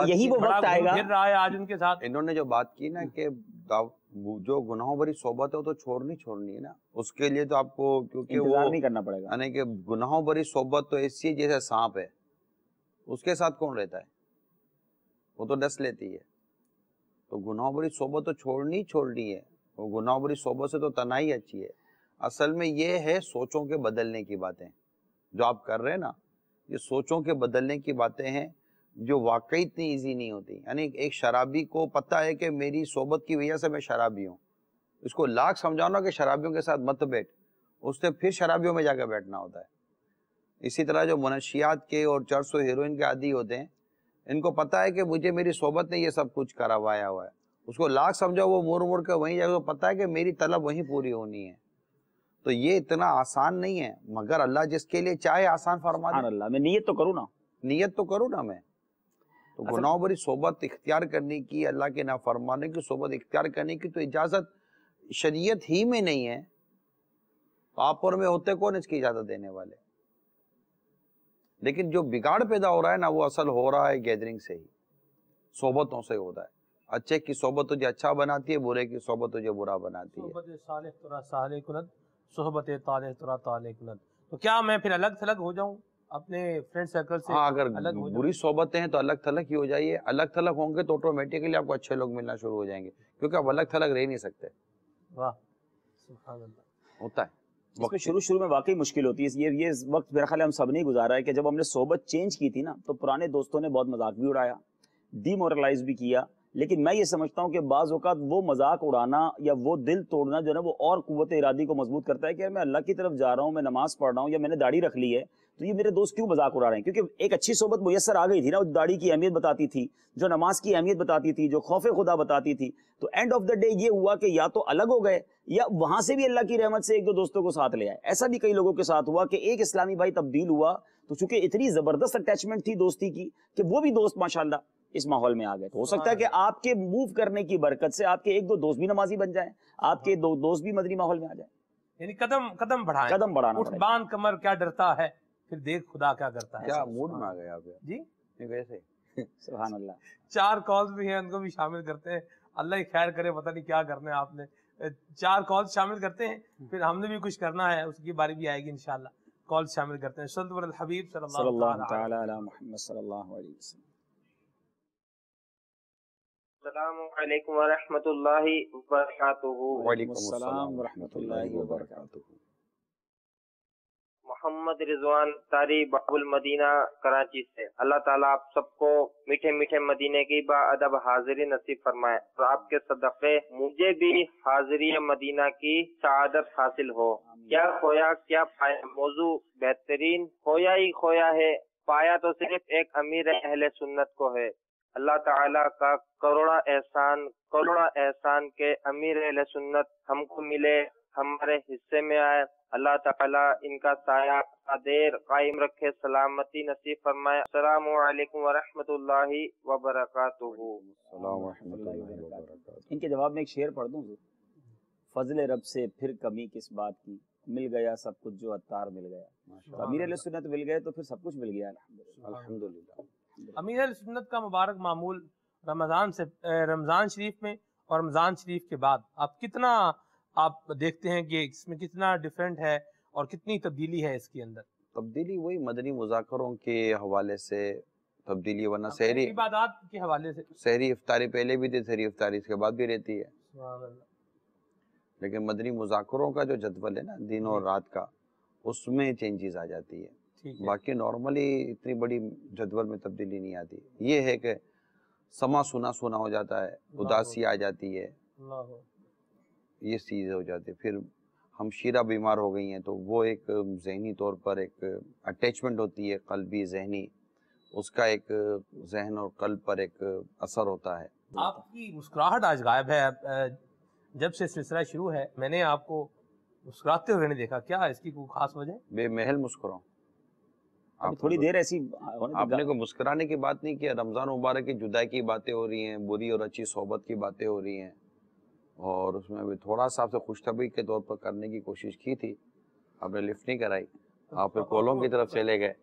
یہی وہ وقت آئے گا پھر رہا ہے آج ان کے ساتھ۔ انہوں نے جو بات کی نا کہ جو گناہوں بھری صحبت ہے وہ تو چھوڑنی ہے نا، اس کے لیے تو آپ کو کیونکہ انتظار نہیں کرنا پڑے گا، یعنی کہ گناہوں بھری صحبت تو ایسی ہے جیسے سانپ ہے، اس کے ساتھ کون رہتا ہے، وہ تو ڈس لیتی ہے۔ تو گناہوں بھری صحبت تو چھوڑنی ہے، وہ گناہوں بھری صحبت سے تو تنہائی اچھی ہے۔ اصل میں یہ ہے سوچوں کے بدلنے کی باتیں جو آپ کر رہے ہیں نا، یہ سوچوں کے بدلنے کی باتیں ہیں جو واقعی اتنی ایزی نہیں ہوتی۔ یعنی ایک شرابی کو پتہ ہے کہ میری صحبت کی وجہ سے میں شرابی ہوں، اس کو لاکھ سمجھاؤ نا کہ شرابیوں کے ساتھ مت بیٹھ، اس نے پھر شرابیوں میں جا کے بیٹھنا ہوتا ہے۔ اسی طرح جو منشیات کے اور چرس و ہیروئن کے عادی ہوتے ہیں، ان کو پتہ ہے کہ مجھے میری صحبت نے یہ سب کچھ کروایا ہوا ہے، اس کو لاکھ سمجھاؤ وہ مڑ کے وہیں جا کے پتہ ہے کہ میری طلب وہیں پوری ہونی ہے۔ تو یہ اتنا آسان نہیں ہے، مگر اللہ جس کے لیے چاہے آسان فرما دے۔ سبحان اللہ، میں نیت تو کروں نا میں۔ تو گناہوں بھری صحبت اختیار کرنے کی، اللہ کے نافرمانے کی صحبت اختیار کرنے کی تو اجازت شریعت ہی میں نہیں ہے، تو آپ اور میں ہوتے کون اس کی اجازت دینے والے؟ لیکن جو بگاڑ پیدا ہو رہا ہے نا، وہ اصل ہو رہا ہے گیدرنگ سے ہی، صحبتوں سے ہوتا ہے۔ اچھے کی صحبت تجھے اچھا بناتی ہے، برے کی صحبت تجھے برا بناتی ہے۔ صحبت صالح ترا صالح کند، صحبت طالح ترا طالح کند۔ تو کیا میں پھر الگ تھلگ ہو جاؤں اپنے فرینڈ سرکل سے؟ ہاں، اگر الگ ہو بری صحبتیں ہیں تو الگ تھلگ ہی ہو جائیے۔ الگ تھلگ ہوں گے تو آٹومیٹکلی آپ کو اچھے لوگ ملنا شروع ہو جائیں گے، کیونکہ آپ الگ تھلگ رہ نہیں سکتے۔ واہ سبحان اللہ۔ ہوتا ہے اس میں شروع میں واقعی مشکل ہوتی ہے۔ یہ وقت میرا خیال ہے ہم سب نے گزارا ہے کہ جب ہم نے صحبت چینج کی تھی نا، تو پرانے دوستوں نے بہت مذاق بھی اڑایا، ڈی مورلائز بھی کیا، لیکن میں یہ سمجھتا ہوں کہ بعض اوقات وہ مذاق اڑانا یا وہ دل توڑنا جو ہے نا، وہ اور قوت ارادی کو مضبوط کرتا ہے کہ میں اللہ کی طرف جا رہا ہوں، میں نماز پڑھ رہا ہوں، یا میں نے داڑھی رکھ لی ہے، تو یہ میرے دوست کیوں مذاق اڑا رہے ہیں؟ کیونکہ ایک اچھی صحبت میسر آ گئی تھی نا، وہ داڑھی کی اہمیت بتاتی تھی، جو نماز کی اہمیت بتاتی تھی، جو خوف خدا بتاتی تھی۔ تو اینڈ آف دا ڈے یہ ہوا کہ یا تو الگ ہو گئے، یا وہاں سے بھی اللہ کی رحمت سے ایک دو دوستوں کو ساتھ لے آئے۔ ایسا بھی کئی لوگوں کے ساتھ ہوا کہ ایک اسلامی بھائی تبدیل ہوا، تو چونکہ اتنی زبردست اٹیچمنٹ تھی دوستی کی کہ وہ بھی دوست ماشاءاللہ اس ماحول میں آ گئے۔ تو ہو سکتا ہے کہ آپ کے موو کرنے کی برکت سے آپ کے ایک دو دوست بھی نمازی بن جائیں، آپ کے دو دوست بھی مدنی ماحول میں آ جائیں۔ یعنی قدم بڑھائیں، قدم بڑھانا اٹھ باندھ کمر کیا ڈرتا ہے، پھر دیکھ خدا کیا کرتا ہے۔ کیا موڈ میں آ گئے آپ جی ویسے؟ سبحان اللہ۔ 4 کالز بھی ہیں، ان کو بھی شامل کرتے ہیں، اللہ ہی خیر کرے، پتہ نہیں کیا کرنا ہے آپ نے۔ 4 کالز شامل کرتے ہیں، پھر ہم نے بھی کچھ کرنا ہے، اس کی باری بھی آئے گی انشاءاللہ۔ کالز شامل کرتے ہیں۔ صلی اللہ الحبیب صلی اللہ تعالی علی محمد صلی اللہ علیہ وسلم۔ السلام علیکم ورحمۃ اللہ وبرکاتہ۔ وعلیکم السلام ورحمۃ اللہ وبرکاتہ۔ محمد رضوان تاری باب المدینہ کراچی سے۔ اللہ تعالیٰ آپ سب کو میٹھے میٹھے مدینے کی با ادب حاضری نصیب فرمائے، اور آپ کے صدقے مجھے بھی حاضری مدینہ کی سعادت حاصل ہو۔ کیا کھویا کیا پایا موضوع بہترین کھویا ہی کھویا ہے، پایا تو صرف ایک امیر اہل سنت کو ہے۔ اللہ تعالیٰ کا کروڑا احسان کے امیر اہل سنت ہم کو ملے، ہمارے حصے میں آئے۔ اللہ تعالیٰ ان کا سایہ دیر قائم رکھے، سلامتی نصیب فرمائے۔ السلام علیکم ورحمۃ اللہ وبرکاتہ۔ ان کے جواب میں ایک شعر پڑھ دوں، فضل رب سے پھر کمی کس بات کی، مل گیا سب کچھ جو عطار مل گیا۔ امیر اہل سنت مل گئے تو پھر سب کچھ مل گیا الحمدللہ۔ امیر اہل سنت کا مبارک معمول رمضان شریف میں اور رمضان شریف کے بعد آپ کتنا دیکھتے ہیں کہ اس میں کتنا ڈیفرنٹ ہے اور کتنی تبدیلی ہے اس کے اندر؟ تبدیلی وہی مدنی مذاکروں کے حوالے سے تبدیلی، ورنہ سحری عبادات کے حوالے سے سحری افطاری پہلے بھی تھی، سحری افطاری اس کے بعد بھی رہتی ہے، سبحان اللہ۔ لیکن مدنی مذاکروں کا جو جدول ہے نا دن اور رات کا، اس میں چینجز آ جاتی ہے۔ باقی نارملی اتنی بڑی جدول میں تبدیلی نہیں آتی۔ یہ ہے کہ سما سنا ہو جاتا ہے، اداسی آ جاتی ہے، یہ چیز ہو جاتی ہے۔ پھر ہمشیرہ بیمار ہو گئی ہیں تو وہ ایک ذہنی طور پر ایک اٹیچمنٹ ہوتی ہے، قلبی ذہنی، اس کا ایک ذہن اور قلب پر ایک اثر ہوتا ہے۔ آپ کی مسکراہٹ آج غائب ہے، جب سے سلسلہ شروع ہے میں نے آپ کو مسکراتے ہوئے نہیں دیکھا، کیا اس کی کوئی خاص وجہ؟ بے محل مسکراؤں. ابھی تھوڑی دیر ایسی آپ نے کوئی مسکرانے کی بات نہیں کیا. رمضان مبارک کی جدائی کی باتیں ہو رہی ہیں، بری اور اچھی صحبت کی باتیں ہو رہی ہیں، اور اس میں بھی تھوڑا سا آپ سے خوش طبعی کے طور پر کرنے کی کوشش کی تھی، آپ نے لفٹ نہیں کرائی، آپ پھر کولوں کی طرف چلے گئے.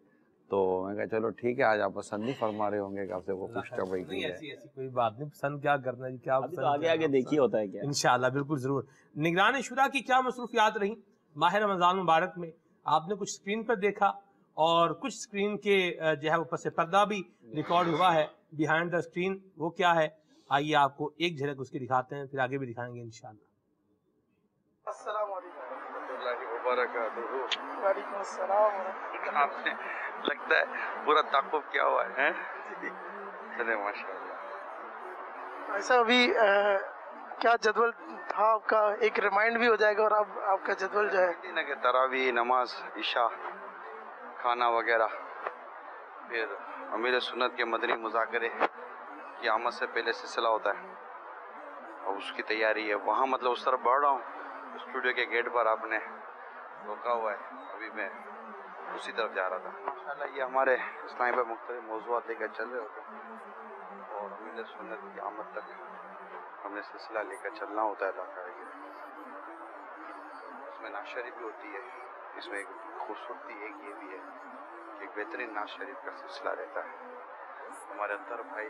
تو میں کہا چلو ٹھیک ہے، آج آپ پسند نہیں فرما رہے ہوں گے کہ آپ سے وہ خوش طبعی کی ہے. ایسی کوئی بات نہیں، پسند کیا کرنا جی، کیا آگے آگے دیکھیے ہوتا ہے کیا. انشاءاللہ بالکل ضرور. نگران شورا کی کیا مصروفیات رہی ماہ رمضان مبارک میں؟ آپ نے کچھ اسکرین پر دیکھا اور کچھ اسکرین کے جو ہے وہ پس پردہ بھی ریکارڈ ہوا ہے، بیہائنڈ دا اسکرین. وہ کیا ہے؟ آئیے آپ کو ایک جھلک اس کی دکھاتے ہیں، پھر آگے بھی دکھائیں گے انشاءاللہ. السلام علیکم ورحمۃ اللہ وبرکاتہ. وعلیکم السلام ورحمۃ آپ نے لگتا ہے پورا تعاقب کیا ہوا ہے. چلے ماشاء اللہ. ایسا ابھی کیا جدول تھا آپ کا؟ ایک ریمائنڈ بھی ہو جائے گا اور آپ کا جدول جو ہے کہ تراویح، نماز، عشاء، کھانا وغیرہ، پھر امیر سنت کے مدنی مذاکرے کی آمد سے پہلے سلسلہ ہوتا ہے اور اس کی تیاری ہے. وہاں مطلب اس طرف بڑھ رہا ہوں، اسٹوڈیو کے گیٹ پر آپ نے روکا ہوا ہے، ابھی میں اسی طرف جا رہا تھا. ماشاءاللہ یہ ہمارے اسلام پر مختلف موضوعات لے کر چل رہے ہوتے ہیں اور امیر سنت کی آمد تک ہم نے سلسلہ لے کر چلنا ہوتا ہے. اس میں نعت شریف بھی ہوتی ہے. اس میں ایک خوبصورتی ایک یہ بھی ہے کہ ایک بہترین نعت شریف کا سلسلہ رہتا ہے. ہمارے اختر بھائی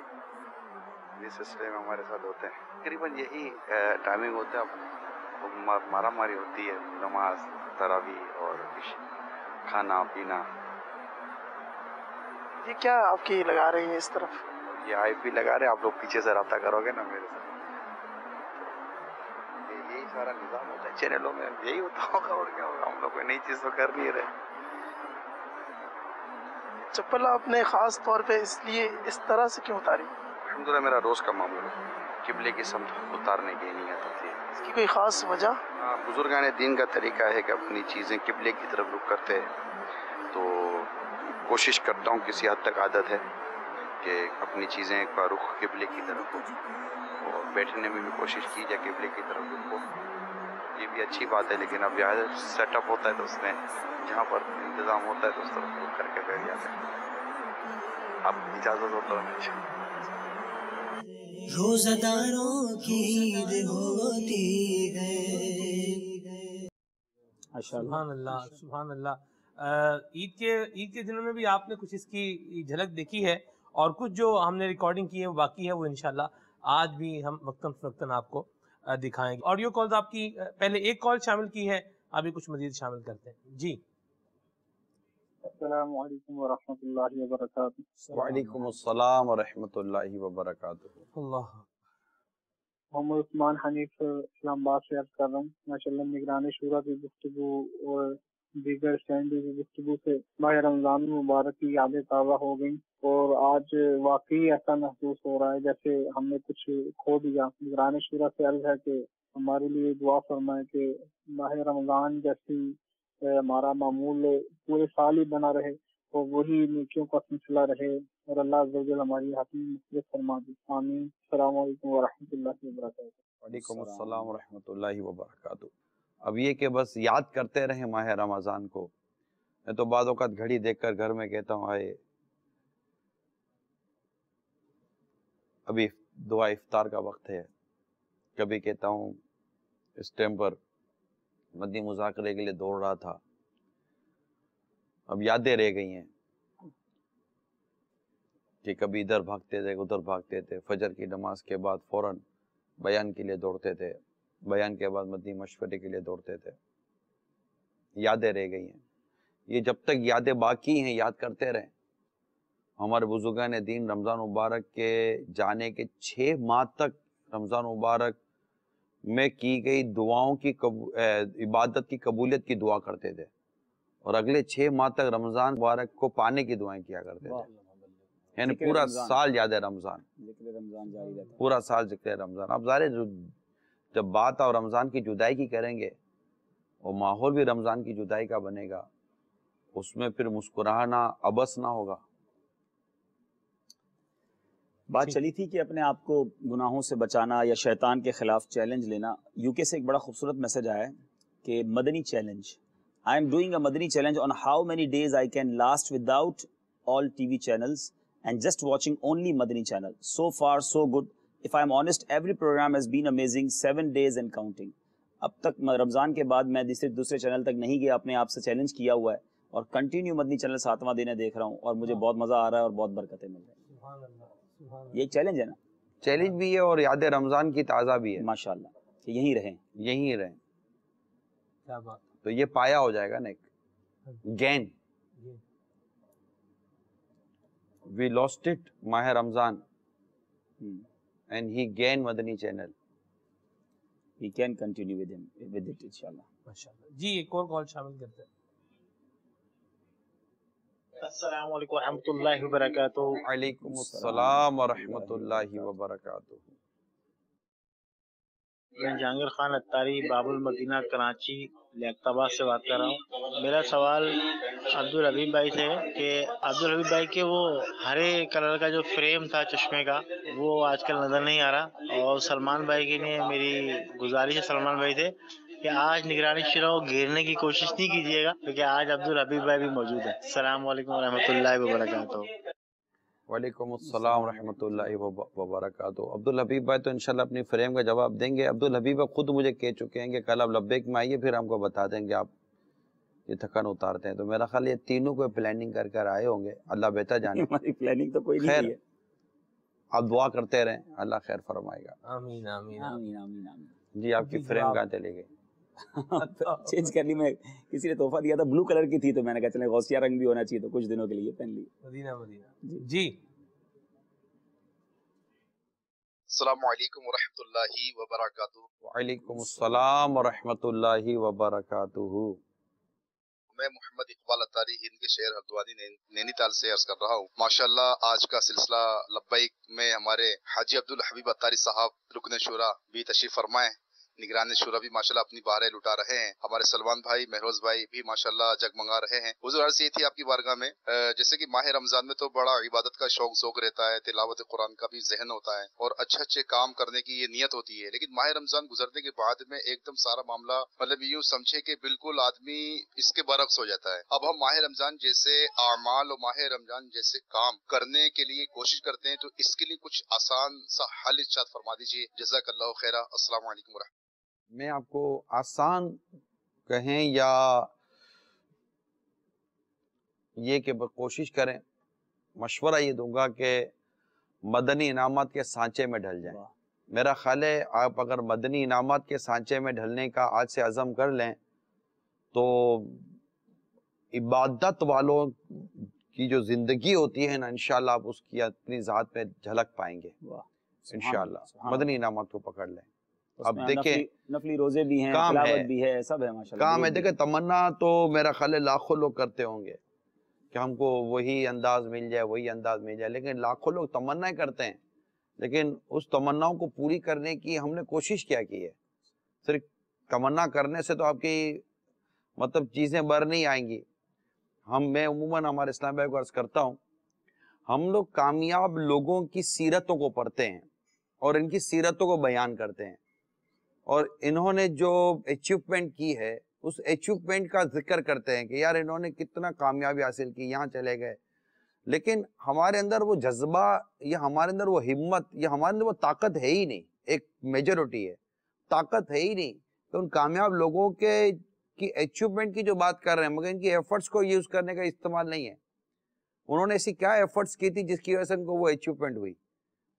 اس سلسلے میں ہمارے ساتھ ہوتے ہیں. تقریباً یہی ٹائمنگ ہوتا ہے، مارا ماری ہوتی ہے، نماز، تراویح اور کھانا پینا. یہ کیا آپ کی لگا رہی ہیں اس طرف؟ یہ آئی پی لگا رہے، آپ لوگ پیچھے سے رابطہ کرو گے نا میرے ساتھ. یہی سارا نظام ہوتا ہے چینلوں میں، یہی ہوتا ہوگا اور کیا ہوگا. ہم لوگ کوئی نئی چیز تو کر نہیں رہے. چپل آپ نے خاص طور پہ اس طرح سے کیوں اتاری؟ الحمدللہ میرا روز کا معمول ہے، قبلے کی سمت اتارنے کی نیت ہوتی ہے. اس کی کوئی خاص وجہ؟ بزرگان دین کا طریقہ ہے کہ اپنی چیزیں قبلے کی طرف رخ کرتے ہیں، تو کوشش کرتا ہوں، کسی حد تک عادت ہے کہ اپنی چیزیں کا رخ قبلے کی طرف ہو، اور بیٹھنے میں بھی کوشش کی جائے قبلے کی طرف رخ ہو. یہ بھی اچھی بات ہے، لیکن اب جہاں سیٹ اپ ہوتا ہے تو اس میں جہاں پر انتظام ہوتا ہے تو اس طرف رخ کر کے بیٹھ جاتے ہیں. اب اجازت ہوتا ہے. روزہ داروں کی عید ہوتی ہے. سبحان اللہ سبحان اللہ. عید کے دنوں میں بھی آپ نے کچھ اس کی جھلک دیکھی ہے، اور کچھ جو ہم نے ریکارڈنگ کی ہے وہ باقی ہے، وہ انشاءاللہ آج بھی ہم وقتاً فوقتاً آپ کو دکھائیں گے. آڈیو کالز آپ کی پہلے ایک کال شامل کی ہے، ابھی کچھ مزید شامل کرتے ہیں. جی السلام علیکم ورحمۃ اللہ وبرکاتہ. وعلیکم السلام ورحمۃ اللہ وبرکاتہ. اللہ. محمد عثمان حنیف اسلام آباد سے عرض کر رہا ہوں. ماشاءاللہ نگران شورا کی گفتگو اور دیگر اسٹینڈ کی گفتگو سے ماہ رمضان مبارک کی یادیں تازہ ہو گئیں، اور آج واقعی ایسا محسوس ہو رہا ہے جیسے ہم نے کچھ کھو دیا. نگران شورا سے عرض ہے کہ ہمارے لیے دعا فرمائیں کہ ماہ رمضان جیسی ہمارا معمول پورے سال ہی بنا رہے اور وہی نیکیوں کا سلسلہ رہے، اور اللہ عز و جل ہماری حتمی مصیبت فرما دی. آمین. السلام علیکم ورحمۃ اللہ وبرکاتہ. وعلیکم السلام ورحمۃ اللہ وبرکاتہ. اب یہ کہ بس یاد کرتے رہیں ماہ رمضان کو. میں تو بعض اوقات گھڑی دیکھ کر گھر میں کہتا ہوں آئے ابھی دعا افطار کا وقت ہے. کبھی کہتا ہوں اس ٹائم پر مدنی مذاکرے کے لیے دوڑ رہا تھا. اب یادیں رہ گئی ہیں کہ کبھی ادھر بھاگتے تھے ادھر بھاگتے تھے. فجر کی نماز کے بعد فوراً بیان کے لیے دوڑتے تھے، بیان کے بعد مدنی مشورے کے لیے دوڑتے تھے. یادیں رہ گئی ہیں. یہ جب تک یادیں باقی ہیں یاد کرتے رہیں. ہمارے بزرگان دین رمضان مبارک کے جانے کے 6 ماہ تک رمضان مبارک میں کی گئی دعاؤں کی عبادت کی قبولیت کی دعا کرتے تھے، اور اگلے 6 ماہ تک رمضان مبارک کو پانے کی دعائیں کیا کرتے تھے. یعنی پورا سال یاد ہے رمضان، پورا سال ذکر رمضان. اب ظاہر جب بات اور رمضان کی جدائی کی کریں گے اور ماحول بھی رمضان کی جدائی کا بنے گا، اس میں پھر مسکرانا عبث نہ ہوگا. بات چلی تھی کہ اپنے آپ کو گناہوں سے بچانا یا شیطان کے خلاف چیلنج لینا. یو کے سے ایک بڑا خوبصورت میسج آیا ہے کہ مدنی challenge, I am doing a Madani challenge on how many days I can last without all TV channels and just watching only Madani channel. So far so good. If I am honest, every program has been amazing, 7 days and counting. اب تک رمضان کے بعد میں دوسرے channel تک نہیں گیا, اپنے آپ سے چیلنج کیا ہوا ہے اور کنٹینیو مدنی چینل 7واں دن دیکھ رہا ہوں اور مجھے بہت مزہ آ رہا ہے اور بہت برکتیں مل رہی ہیں. یہ ایک چیلنج ہے نا, چیلنج بھی ہے اور یاد رمضان کی تازہ بھی ہے ماشاءاللہ, کہ یہیں رہیں. کیا بات. تو یہ پایا ہو جائے گا نا ایک گین. We lost it ماہ رمضان and he gained Madani channel. We can continue with it inshallah. ماشاءاللہ. جی ایک اور کال شامل کرتے ہیں. السلام علیکم ورحمۃ اللہ وبرکاتہ. وعلیکم السلام ورحمۃ اللہ وبرکاتہ. میں جہانگیر خان اتاری باب المدینہ کراچی لیاقتآباد سے بات کر رہا ہوں. میرا سوال عبدالحبیب بھائی سے ہے کہ عبدالحبیب بھائی کے وہ ہرے کلر کا جو فریم تھا چشمے کا وہ آج کل نظر نہیں آ رہا, اور سلمان بھائی کے لیے میری گزارش ہے سلمان بھائی سے کہ آج نگرانی شورا کو گھیرنے کی کوشش نہیں کیجیے گا کیونکہ آج عبدالحبیب بھائی بھی موجود ہے. السلام علیکم ورحمۃ اللہ وبرکاتہ. وعلیکم السلام ورحمۃ اللہ وبرکاتہ. عبدالحبیب بھائی تو انشاءاللہ اپنی فریم کا جواب دیں گے. عبدالحبیب بھائی خود مجھے کہہ چکے ہیں کہ کل آپ لبیک میں آئیے پھر ہم کو بتا دیں کہ آپ یہ تھکن اتارتے ہیں. تو میرا خیال یہ تینوں کو پلاننگ کر کر آئے ہوں گے, اللہ بہتر جانے. ہماری پلاننگ تو کوئی نہیں ہے. آپ دعا کرتے رہیں, اللہ خیر فرمائے گا. آمین آمین آمین آمین آمین. جی آپ کی فریم کہاں چلے گئی؟ چینج کر لی, میں کسی نے تحفہ دیا تھا بلو کلر کی تھی تو میں نے کہا چلے غوثیہ رنگ بھی ہونا چاہیے تو کچھ دنوں کے لیے پہن لی. مدینہ مدینہ. جی السلام علیکم ورحمۃ اللہ وبرکاتہ. وعلیکم السلام ورحمۃ اللہ وبرکاتہ. میں محمد اقبال اتاری ہند کے شہر ہردوانی نینی تال سے عرض کر رہا ہوں. ماشاءاللہ آج کا سلسلہ لبیک میں ہمارے حاجی عبدالحبیب اتاری صاحب رکن شورا بھی تشریف فرمائے. نگران شورا بھی ماشاءاللہ اپنی باریں لٹا رہے ہیں. ہمارے سلمان بھائی مہروز بھائی بھی ماشاءاللہ جگمگا رہے ہیں. حضور عرض یہ تھی آپ کی بارگاہ میں جیسے کہ ماہ رمضان میں تو بڑا عبادت کا شوق ذوق رہتا ہے, تلاوت قرآن کا بھی ذہن ہوتا ہے اور اچھے کام کرنے کی یہ نیت ہوتی ہے. لیکن ماہ رمضان گزرنے کے بعد میں ایک دم سارا معاملہ مطلب یوں سمجھے کہ بالکل آدمی اس کے برعکس ہو جاتا ہے. اب ہم ماہ رمضان جیسے اعمال اور ماہ رمضان جیسے کام کرنے کے لیے کوشش کرتے ہیں, تو اس کے لیے کچھ آسان سا حل ارشاد فرما دیجیے. جزاک اللہ خیرہ. السلام علیکم ورحمۃ. میں آپ کو آسان کہیں یا یہ کہ کوشش کریں, مشورہ یہ دوں گا کہ مدنی انعامات کے سانچے میں ڈھل جائیں. میرا خیال ہے آپ اگر مدنی انعامات کے سانچے میں ڈھلنے کا آج سے عزم کر لیں تو عبادت والوں کی جو زندگی ہوتی ہے نا انشاءاللہ آپ اس کی اپنی ذات میں جھلک پائیں گے انشاءاللہ. مدنی انعامات کو پکڑ لیں. اب دیکھیں نفلی روزے بھی ہیں, تلاوت بھی ہے, سب ہے ماشاءاللہ. کام ہے. دیکھیں تمنا تو میرا خیال ہے لاکھوں لوگ کرتے ہوں گے کہ ہم کو وہی انداز مل جائے وہی انداز مل جائے, لیکن لاکھوں لوگ تمنا کرتے ہیں لیکن اس تمناؤں کو پوری کرنے کی ہم نے کوشش کیا کی ہے. صرف تمنا کرنے سے تو آپ کی مطلب چیزیں بر نہیں آئیں گی. میں عموماً ہمارے اسلام بھائی کو عرض کرتا ہوں, ہم لوگ کامیاب لوگوں کی سیرتوں کو پڑھتے ہیں اور ان کی سیرتوں کو بیان کرتے ہیں اور انہوں نے جو اچیومنٹ کی ہے اس اچیومنٹ کا ذکر کرتے ہیں کہ یار انہوں نے کتنا کامیابی حاصل کی, یہاں چلے گئے. لیکن ہمارے اندر وہ جذبہ یا ہمارے اندر وہ ہمت یا ہمارے اندر وہ طاقت ہے ہی نہیں. ایک میجورٹی ہے, طاقت ہے ہی نہیں کہ ان کامیاب لوگوں کے کی اچیومنٹ کی جو بات کر رہے ہیں مگر ان کی ایفرٹس کو یوز کرنے کا استعمال نہیں ہے. انہوں نے ایسی کیا ایفرٹس کی تھی جس کی وجہ سے ان کو وہ اچیومنٹ ہوئی,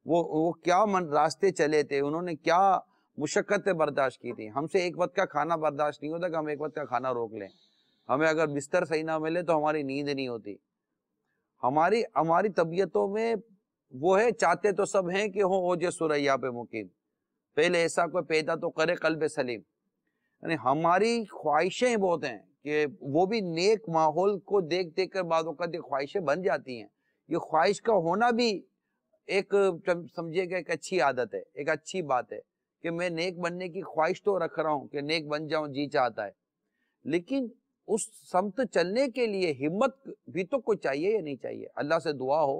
وہ کیا راستے چلے تھے, انہوں نے کیا مشقتیں برداشت کی تھی. ہم سے ایک وقت کا کھانا برداشت نہیں ہوتا کہ ہم ایک وقت کا کھانا روک لیں. ہمیں اگر بستر صحیح نہ ملے تو ہماری نیند نہیں ہوتی. ہماری طبیعتوں میں وہ ہے, چاہتے تو سب ہیں کہ ہوں اوج سریا پہ مقیم, پہلے ایسا کوئی پیدا تو کرے قلب سلیم. یعنی ہماری خواہشیں بہت ہیں کہ وہ بھی نیک ماحول کو دیکھ دیکھ کر بعض اوقات خواہشیں بن جاتی ہیں. یہ خواہش کا ہونا بھی ایک سمجھے گا ایک اچھی عادت ہے, ایک اچھی بات ہے کہ میں نیک بننے کی خواہش تو رکھ رہا ہوں کہ نیک بن جاؤں, جی چاہتا ہے. لیکن اس سمت چلنے کے لیے ہمت بھی تو کوئی چاہیے یا نہیں چاہیے. اللہ سے دعا ہو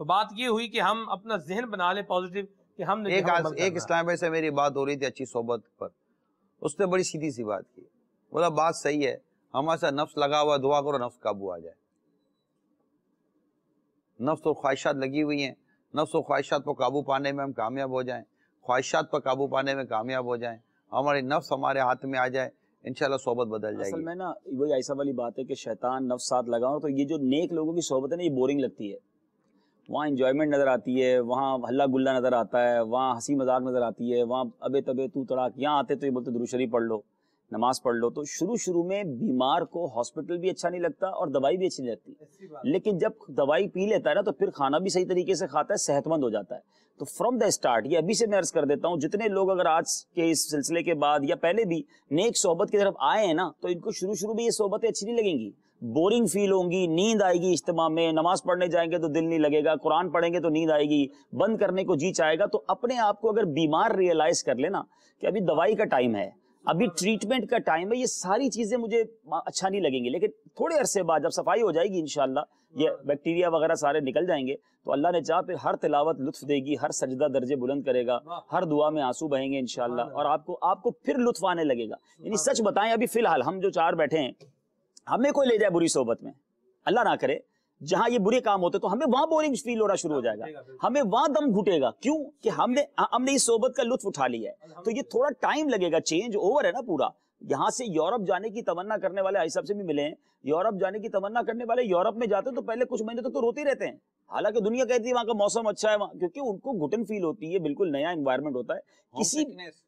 تو بات یہ ہوئی کہ ہم اپنا ذہن بنا لیں پازیٹیو کہ ہم نے ایک اسلام بھائی سے میری بات ہو رہی تھی اچھی صحبت پر، اس نے بڑی سیدھی سی بات کی، بولا بات صحیح ہے، ہمارے ساتھ نفس لگا ہوا، دعا کرو نفس قابو آ جائے۔ نفس اور خواہشات لگی ہوئی ہیں، نفس اور خواہشات پر قابو پانے میں ہم کامیاب ہو جائیں، خواہشات پر قابو پانے میں کامیاب ہو جائیں، ہماری نفس ہمارے ہاتھ میں آ جائے، انشاءاللہ صحبت بدل جائے گی۔ اصل میں نا وہی ایسا والی بات ہے کہ شیطان نفس ساتھ لگاؤ تو یہ جو نیک لوگوں کی صحبت ہے نا، یہ بورنگ لگتی ہے، وہاں انجوائمنٹ نظر آتی ہے، وہاں ہلہ گلہ نظر آتا ہے، وہاں ہنسی مذاق نظر آتی ہے، وہاں ابے تبے تو تڑاک، یہاں آتے تو یہ بولتے درود شریف پڑھ لو، نماز پڑھ لو۔ تو شروع میں بیمار کو ہاسپٹل بھی اچھا نہیں لگتا اور دوائی بھی اچھی نہیں لگتی، لیکن جب دوائی پی لیتا ہے نا تو پھر کھانا بھی صحیح طریقے سے کھاتا ہے، صحت مند ہو جاتا ہے۔ تو فرام دا اسٹارٹ، یہ ابھی سے میں عرض کر دیتا ہوں، جتنے لوگ اگر آج کے اس سلسلے کے بعد یا پہلے بھی نیک صحبت کی طرف آئے ہیں نا، تو ان کو شروع میں یہ صحبتیں اچھی نہیں لگیں گی، بورنگ فیل ہوں گی، نیند آئے گی اجتماع میں، نماز پڑھنے جائیں گے تو دل نہیں لگے گا، قرآن پڑھیں گے تو نیند آئے گی، بند کرنے کو جی چاہے گا۔ تو اپنے آپ کو اگر بیمار ریئلائز کر لینا کہ ابھی دوائی کا ٹائم ہے، ابھی ٹریٹمنٹ کا ٹائم ہے، یہ ساری چیزیں مجھے اچھا نہیں لگیں گی، لیکن تھوڑے عرصے بعد جب صفائی ہو جائے گی انشاءاللہ، یہ بیکٹیریا وغیرہ سارے نکل جائیں گے، تو اللہ نے چاہا پھر ہر تلاوت لطف دے گی، ہر سجدہ درجے بلند کرے گا، ہر دعا میں آنسو بہیں گے انشاءاللہ، اور آپ کو پھر لطف آنے لگے گا۔ یعنی سچ بتائیں، ابھی فی الحال ہم جو چار بیٹھے ہیں، ہمیں کوئی لے جائے بری صحبت میں، اللہ نہ کرے، جہاں یہ برے کام ہوتے تو ہمیں وہاں بورنگ فیل ہونا شروع ہو جائے گا، ہمیں وہاں دم گھٹے گا، کیوں کہ ہم نے اس صحبت کا لطف اٹھا لیا ہے۔ تو یہ تھوڑا ٹائم لگے گا، چینج اوور ہے نا پورا۔ یہاں سے یورپ جانے کی تمنا کرنے والے آئی صاحب سے بھی ملے ہیں، یورپ جانے کی تمنا کرنے والے یورپ میں جاتے ہیں تو پہلے کچھ مہینے تک تو روتے رہتے ہیں، حالانکہ دنیا کہتی ہے وہاں کا موسم اچھا ہے، وہاں کیونکہ ان کو گھٹن فیل ہوتی ہے، بالکل نیا انوائرمنٹ ہوتا ہے، کسی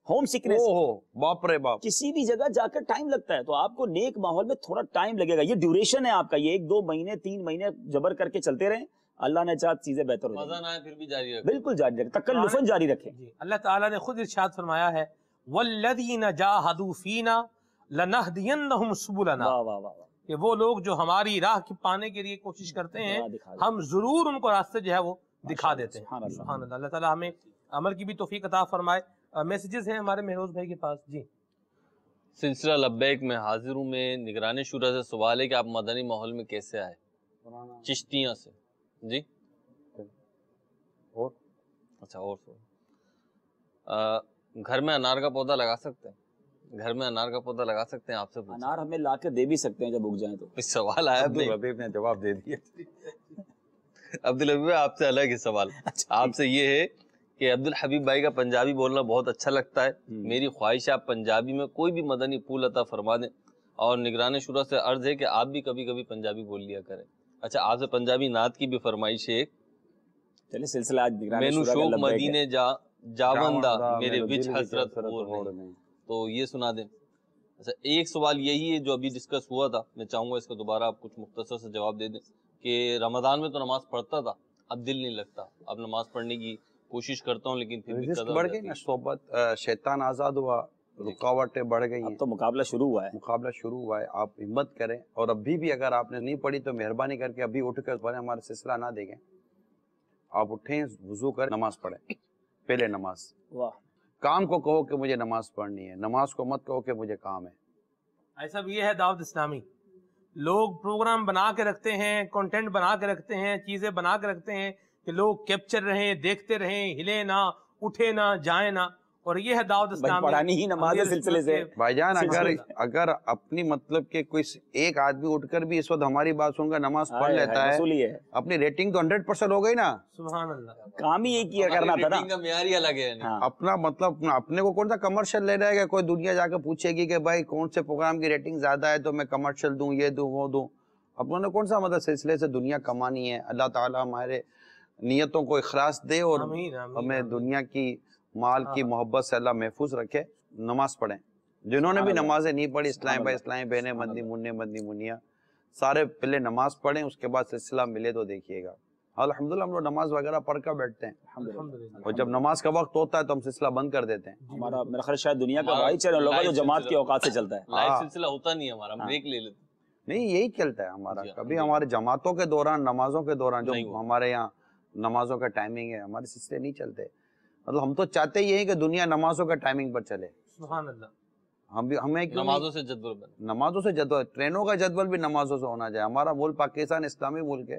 ہوم سکنس، باپ رے باپ، کسی بھی جگہ جا کر ٹائم لگتا ہے۔ تو آپ کو نیک ماحول میں تھوڑا ٹائم لگے گا، یہ ڈیوریشن ہے آپ کا، یہ 1-2 مہینے 3 مہینے جبر کر کے چلتے رہیں، اللہ نے چاہا چیزیں بہتر ہو جائیں، مزہ نہ آئے پھر بھی جاری رکھیں، بالکل جاری رکھیں، تکلفاً جاری رکھیں۔ اللہ تعالیٰ نے خود ارشاد فرمایا ہے وَالَّذِينَ جَاهَدُوا فِينَا لَنَهْدِيَنَّهُمْ سُبُلَنَا، کہ وہ لوگ جو ہماری راہ کی پانے کے لیے کوشش کرتے ہیں ہم ضرور ان کو راستے جو ہے وہ دکھا دیتے ہیں۔ سبحان اللہ، اللہ تعالیٰ ہمیں عمل کی بھی توفیق عطا فرمائے۔ میسیجز ہیں ہمارے مہروز بھائی کے پاس۔ جی، سلسلہ لبیک میں حاضر ہوں، میں نگران شورا سے سوال ہے کہ آپ مدنی ماحول میں کیسے آئے؟ چشتیاں سے۔ جی، اور اچھا، اور گھر میں انار کا پودا لگا سکتے ہیں؟ گھر میں انار کا پودا لگا سکتے ہیں؟ آپ سے پوچھیں، انار ہمیں لا کے دے بھی سکتے ہیں جب اگ جائیں تو۔ اس سوال آیا عبدالحبیب نے جواب دے دیا۔ عبدالحبیب آپ سے الگ ہی سوال، آپ سے یہ ہے کہ عبدالحبیب بھائی کا پنجابی بولنا بہت اچھا لگتا ہے، میری خواہش ہے آپ پنجابی میں کوئی بھی مدنی پھول عطا فرما دیں، اور نگران شورا سے عرض ہے کہ آپ بھی کبھی کبھی پنجابی بول لیا کریں۔ اچھا، آپ سے پنجابی نعت کی بھی فرمائش ہے، چلے سلسلہ آج نگران مینو شورا کا شوق لبیک ہے۔ مدینے جاوندہ میرے وچ حسرت اور نہیں، تو یہ سنا دیں۔ اچھا، ایک سوال یہی ہے جو ابھی ڈسکس ہوا تھا، میں چاہوں گا اس کا دوبارہ آپ کچھ مختصر سے جواب دے دیں کہ رمضان میں تو نماز پڑھتا تھا، اب دل نہیں لگتا، اب نماز پڑھنے کی کوشش کرتا ہوں لیکن پھر بھی قضا بڑھ گئی نا صحبت، شیطان آزاد ہوا، رکاوٹیں بڑھ گئی ہیں، اب تو مقابلہ شروع ہوا ہے، مقابلہ شروع ہوا ہے۔ آپ ہمت کریں، اور ابھی بھی اگر آپ نے نہیں پڑھی تو مہربانی کر کے ابھی اٹھ کر پڑھیں، ہمارا سلسلہ نہ دیکھیں، آپ اٹھیں، وضو کریں، نماز پڑھیں، پہلے نماز۔ واہ، کام کو کہو کہ مجھے نماز پڑھنی ہے، نماز کو مت کہو کہ مجھے کام ہے۔ ایسا بھی یہ ہے دعوت اسلامی، لوگ پروگرام بنا کے رکھتے ہیں، کنٹینٹ بنا کے رکھتے ہیں، چیزیں بنا کے رکھتے ہیں کہ لوگ کیپچر رہیں، دیکھتے رہیں، ہلے نہ، اٹھے نہ، جائیں نہ، اور یہ ہے دعوت اسلامی۔ پڑھانی ہی نماز سلسلے سے بھائی جان، اگر اپنی مطلب کہ کوئی ایک آدمی اٹھ کر بھی اس وقت ہماری بات سن کر نماز پڑھ لیتا ہے، اپنی ریٹنگ تو 100% ہو گئی نا۔ سبحان اللہ، کام ہی یہ کیا کرنا تھا نا، کا معیار ہی الگ ہے۔ اپنا مطلب اپنے کو کون سا کمرشل لے رہا ہے کہ کوئی دنیا جا کے پوچھے گی کہ بھائی کون سے پروگرام کی ریٹنگ زیادہ ہے تو میں کمرشل دوں، یہ دوں، وہ دوں۔ اپنوں نے کون سا مطلب سلسلے سے دنیا کمانی ہے۔ اللہ تعالیٰ ہمارے نیتوں کو اخلاص دے اور ہمیں دنیا کی مال کی محبت سے اللہ محفوظ رکھے۔ نماز پڑھیں، جنہوں نے بھی نمازیں نہیں پڑھی، اسلام بھائی، اسلامی بہنیں، مدنی منع، مدنی منیا، سارے پہلے نماز پڑھیں، اس کے بعد سلسلہ ملے تو دیکھیے گا۔ الحمدللہ ہم لوگ نماز وغیرہ پڑھ کر بیٹھتے ہیں، اور جب نماز کا وقت ہوتا ہے تو ہم سلسلہ بند کر دیتے ہیں۔ ہمارا میرا خیال شاید دنیا کا واحد چینل ہوگا جو جماعت کے اوقات سے چلتا ہے۔ لائیو سلسلہ ہوتا نہیں ہے ہمارا، ہم بریک لے لیتے ہیں۔ نہیں، یہی چلتا ہے ہمارا، کبھی ہمارے جماعتوں کے دوران، نمازوں کے دوران، جو ہمارے یہاں نمازوں کا ٹائمنگ ہے، ہمارے سلسلے نہیں چلتے۔ مطلب ہم تو چاہتے ہی ہیں کہ دنیا نمازوں کا ٹائمنگ پر چلے۔ سبحان اللہ، ہمیں نمازوں سے جدول بنے، نمازوں سے جدول، ٹرینوں کا جدول بھی نمازوں سے ہونا چاہیے۔ ہمارا ملک پاکستان اسلامی ملک ہے،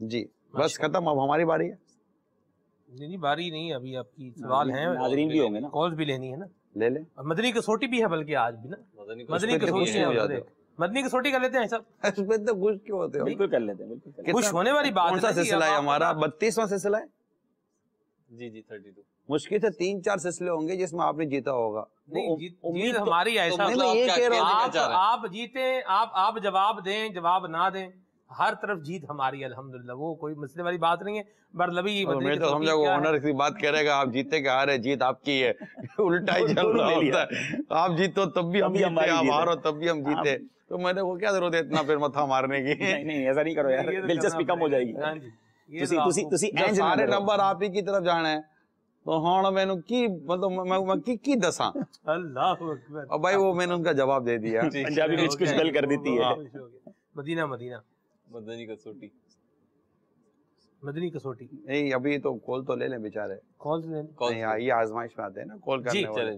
جی بس ختم, اب ہماری باری ہے. نہیں باری نہیں, ابھی آپ کی سوال ہیں, ناظرین بھی ہوں گے نا, کالز بھی لینی ہے نا, لے لیں. مدنی کسوٹی بھی ہے بلکہ آج بھی نا, مدنی کسوٹی ہے, مدنی کسوٹی کر لیتے ہیں سب, اس پہ تو خوش کیوں ہوتے ہو؟ بالکل کر لیتے ہیں, بالکل خوش ہونے والی بات. کون سا سلسلہ ہے ہمارا؟ 32واں سلسلہ ہے. جی 32. مشکل سے 3-4 سلسلے ہوں گے جس میں آپ نے جیتا ہوگا. جیت ہماری ایسا, آپ جیتے, آپ جواب دیں جواب نہ دیں, ہر طرف جیت ہماری الحمدللہ, وہ کوئی مسئلے والی بات نہیں ہے. برلبی میں تو سمجھا وہ اونر کی بات کہہ رہے گا, آپ جیتے کہ ہارے جیت آپ کی ہے, الٹا ہی چل رہا ہوتا ہے. آپ جیتو تب بھی ہم جیتے, آپ ہارو تب بھی ہم جیتے, تو میں نے وہ کیا ضرورت ہے اتنا پھر متھا مارنے کی. نہیں ایسا نہیں کرو یار, دلچسپی کم ہو جائے گی. سارے نمبر آپ ہی کی طرف جانا ہے تو ہاں میں نے کی مطلب میں کی دساں. اللہ اکبر. اور بھائی وہ میں نے ان کا جواب دے دیا. پنجابی میں کچھ گل کر دیتی ہے. مدینہ مدنی کسوٹی, مدنی کسوٹی نہیں ابھی تو کال تو لے لیں بیچارے, کال لیں, یہ آزمائش میں آتے ہیں نا کال کرنے والے.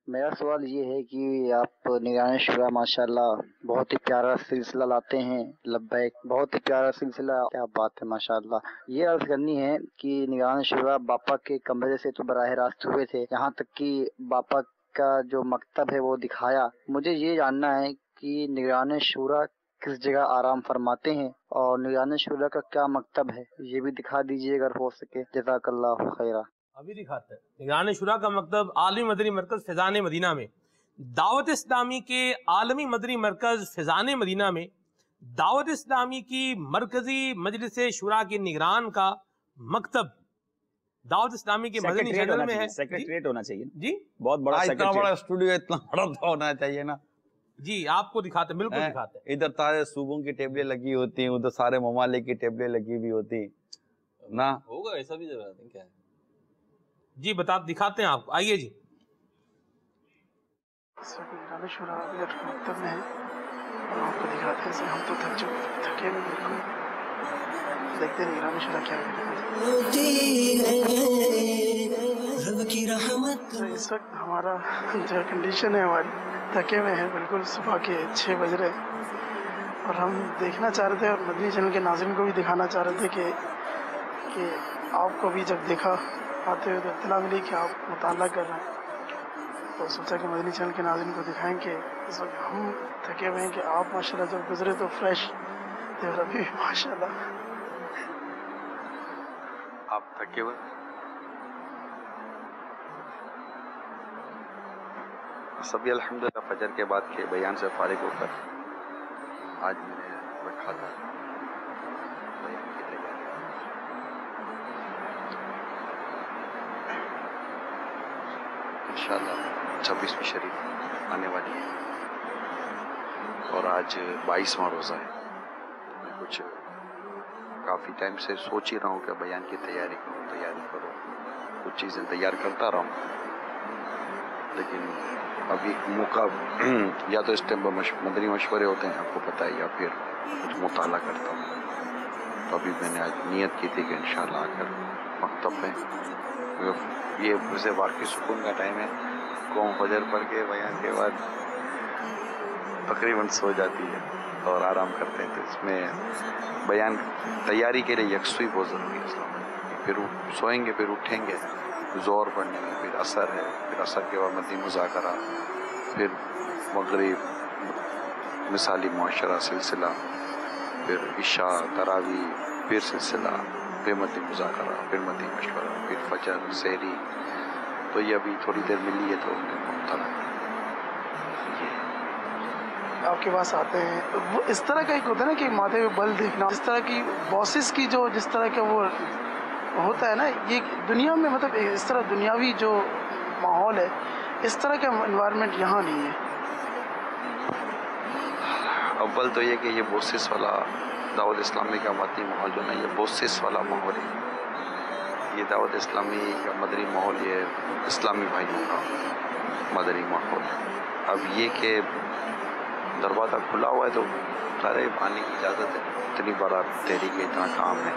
میرا سوال یہ ہے کہ آپ نگران شورا ماشاءاللہ بہت ہی پیارا سلسلہ لاتے ہیں, لبیک, بہت ہی پیارا سلسلہ, کیا بات ہے ماشاءاللہ. یہ عرض کرنی ہے کہ نگران شورا باپا کے کمرے سے تو براہ راست ہوئے تھے, یہاں تک کہ باپا کا جو مکتب ہے وہ دکھایا. مجھے یہ جاننا ہے کہ نگران شورا کس جگہ آرام فرماتے ہیں اور نگران شورا کا کیا مکتب ہے, یہ بھی دکھا دیجیے اگر ہو سکے. جزاک اللہ خیرہ. ابھی دکھاتے ہیں. نگران شورا کا مکتب عالمی مدنی مرکز فیضان مدینہ میں, دعوت اسلامی کے عالمی مدنی مرکز فیضان مدینہ میں دعوت اسلامی کی مرکزی مجلس شورا کے نگران کا مکتب دعوت اسلامی کے مدنی چینل میں ہے. سیکریٹریٹ ہونا چاہیے جی, بہت بڑا اتنا بڑا اسٹوڈیو, اتنا بڑا تو ہونا چاہیے نا. جی آپ کو دکھاتے ہیں, بالکل دکھاتے ہیں. ادھر سارے صوبوں کی ٹیبلیں لگی ہوتی ہیں, ادھر سارے ممالک کی ٹیبلیں لگی ہوئی ہوتی نا. ہوگا ایسا بھی ضرورت نہیں, کیا ہے جی دکھاتے ہیں آپ کو, آئیے جی. نگران شورا مکتب میں ہے اور آپ کو دکھاتے ہیں. ہم تو تھکے ہوئے بالکل, دیکھتے ہیں نگران شورا کیا ہے. اس وقت ہمارا جو کنڈیشن ہے ہماری, تھکے ہوئے ہیں بالکل, صبح کے 6 بج رہے اور ہم دیکھنا چاہ رہے تھے اور مدنی چینل کے ناظرین کو بھی دکھانا چاہ رہے تھے کہ آپ کو بھی جب دیکھا آتے ہوئے تو اطلاع ملی کہ آپ مطالعہ کر رہے ہیں, تو سوچا کہ مدنی چینل کے ناظرین کو دکھائیں کہ اس وقت ہم تھکے ہوئے ہیں کہ آپ ماشاءاللہ جب گزرے تو فریش تھے, اور ابھی ماشاءاللہ آپ تھکے ہوئے. سبھی الحمدللہ فجر کے بعد کے بیان سے فارغ ہو کر آج میں نے رکھا تھا بیان کی تیاری. انشاءاللہ 26ویں شریف آنے والی ہے اور آج 22واں روزہ ہے. میں کچھ کافی ٹائم سے سوچ ہی رہا ہوں کہ بیان کی تیاری کروں, کچھ چیزیں تیار کرتا رہا ہوں, لیکن ابھی موقع یا تو اس ٹائم پر مدنی مشورے ہوتے ہیں آپ کو پتہ ہے, یا پھر کچھ مطالعہ کرتا ہوں. تو ابھی میں نے آج نیت کی تھی کہ انشاءاللہ آ کر مکتب میں, یہ ویسے واقعی سکون کا ٹائم ہے, قوم فجر پڑھ کے بیان کے بعد تقریباً سو جاتی ہے اور آرام کرتے ہیں, تو اس میں بیان تیاری کے لیے یکسوئی بہت ضروری ہے اسلام میں. پھر سوئیں گے, پھر اٹھیں گے, زور پڑھنے میں, پھر اثر ہے, پھر اثر کے بعد مدنی مذاکرہ, پھر مغرب مثالی معاشرہ سلسلہ, پھر عشاء تراویح, پھر سلسلہ, پھر مدنی مذاکرہ, پھر مدنی مشورہ, پھر فجر سحری. تو یہ ابھی تھوڑی دیر ملی ہے تو آپ کے پاس آتے ہیں. وہ اس طرح کا ایک ہوتا ہے نا کہ ماتھے پہ بل دیکھنا, اس طرح کی باسز کی جو جس طرح کا وہ ہوتا ہے نا, یہ دنیا میں مطلب اس طرح دنیاوی جو ماحول ہے, اس طرح کا انوائرمنٹ یہاں نہیں ہے. اول تو یہ کہ یہ بوسس والا دعوت اسلامی کا مدنی ماحول جو نا, یہ بوسس والا ماحول ہے. یہ دعوت اسلامی کا مدنی ماحول, یہ اسلامی بھائیوں کا مدنی ماحول. اب یہ کہ دروازہ کھلا ہوا ہے تو سارے آنے کی اجازت ہے. اتنی بڑا تحریک ہے, اتنا کام ہے,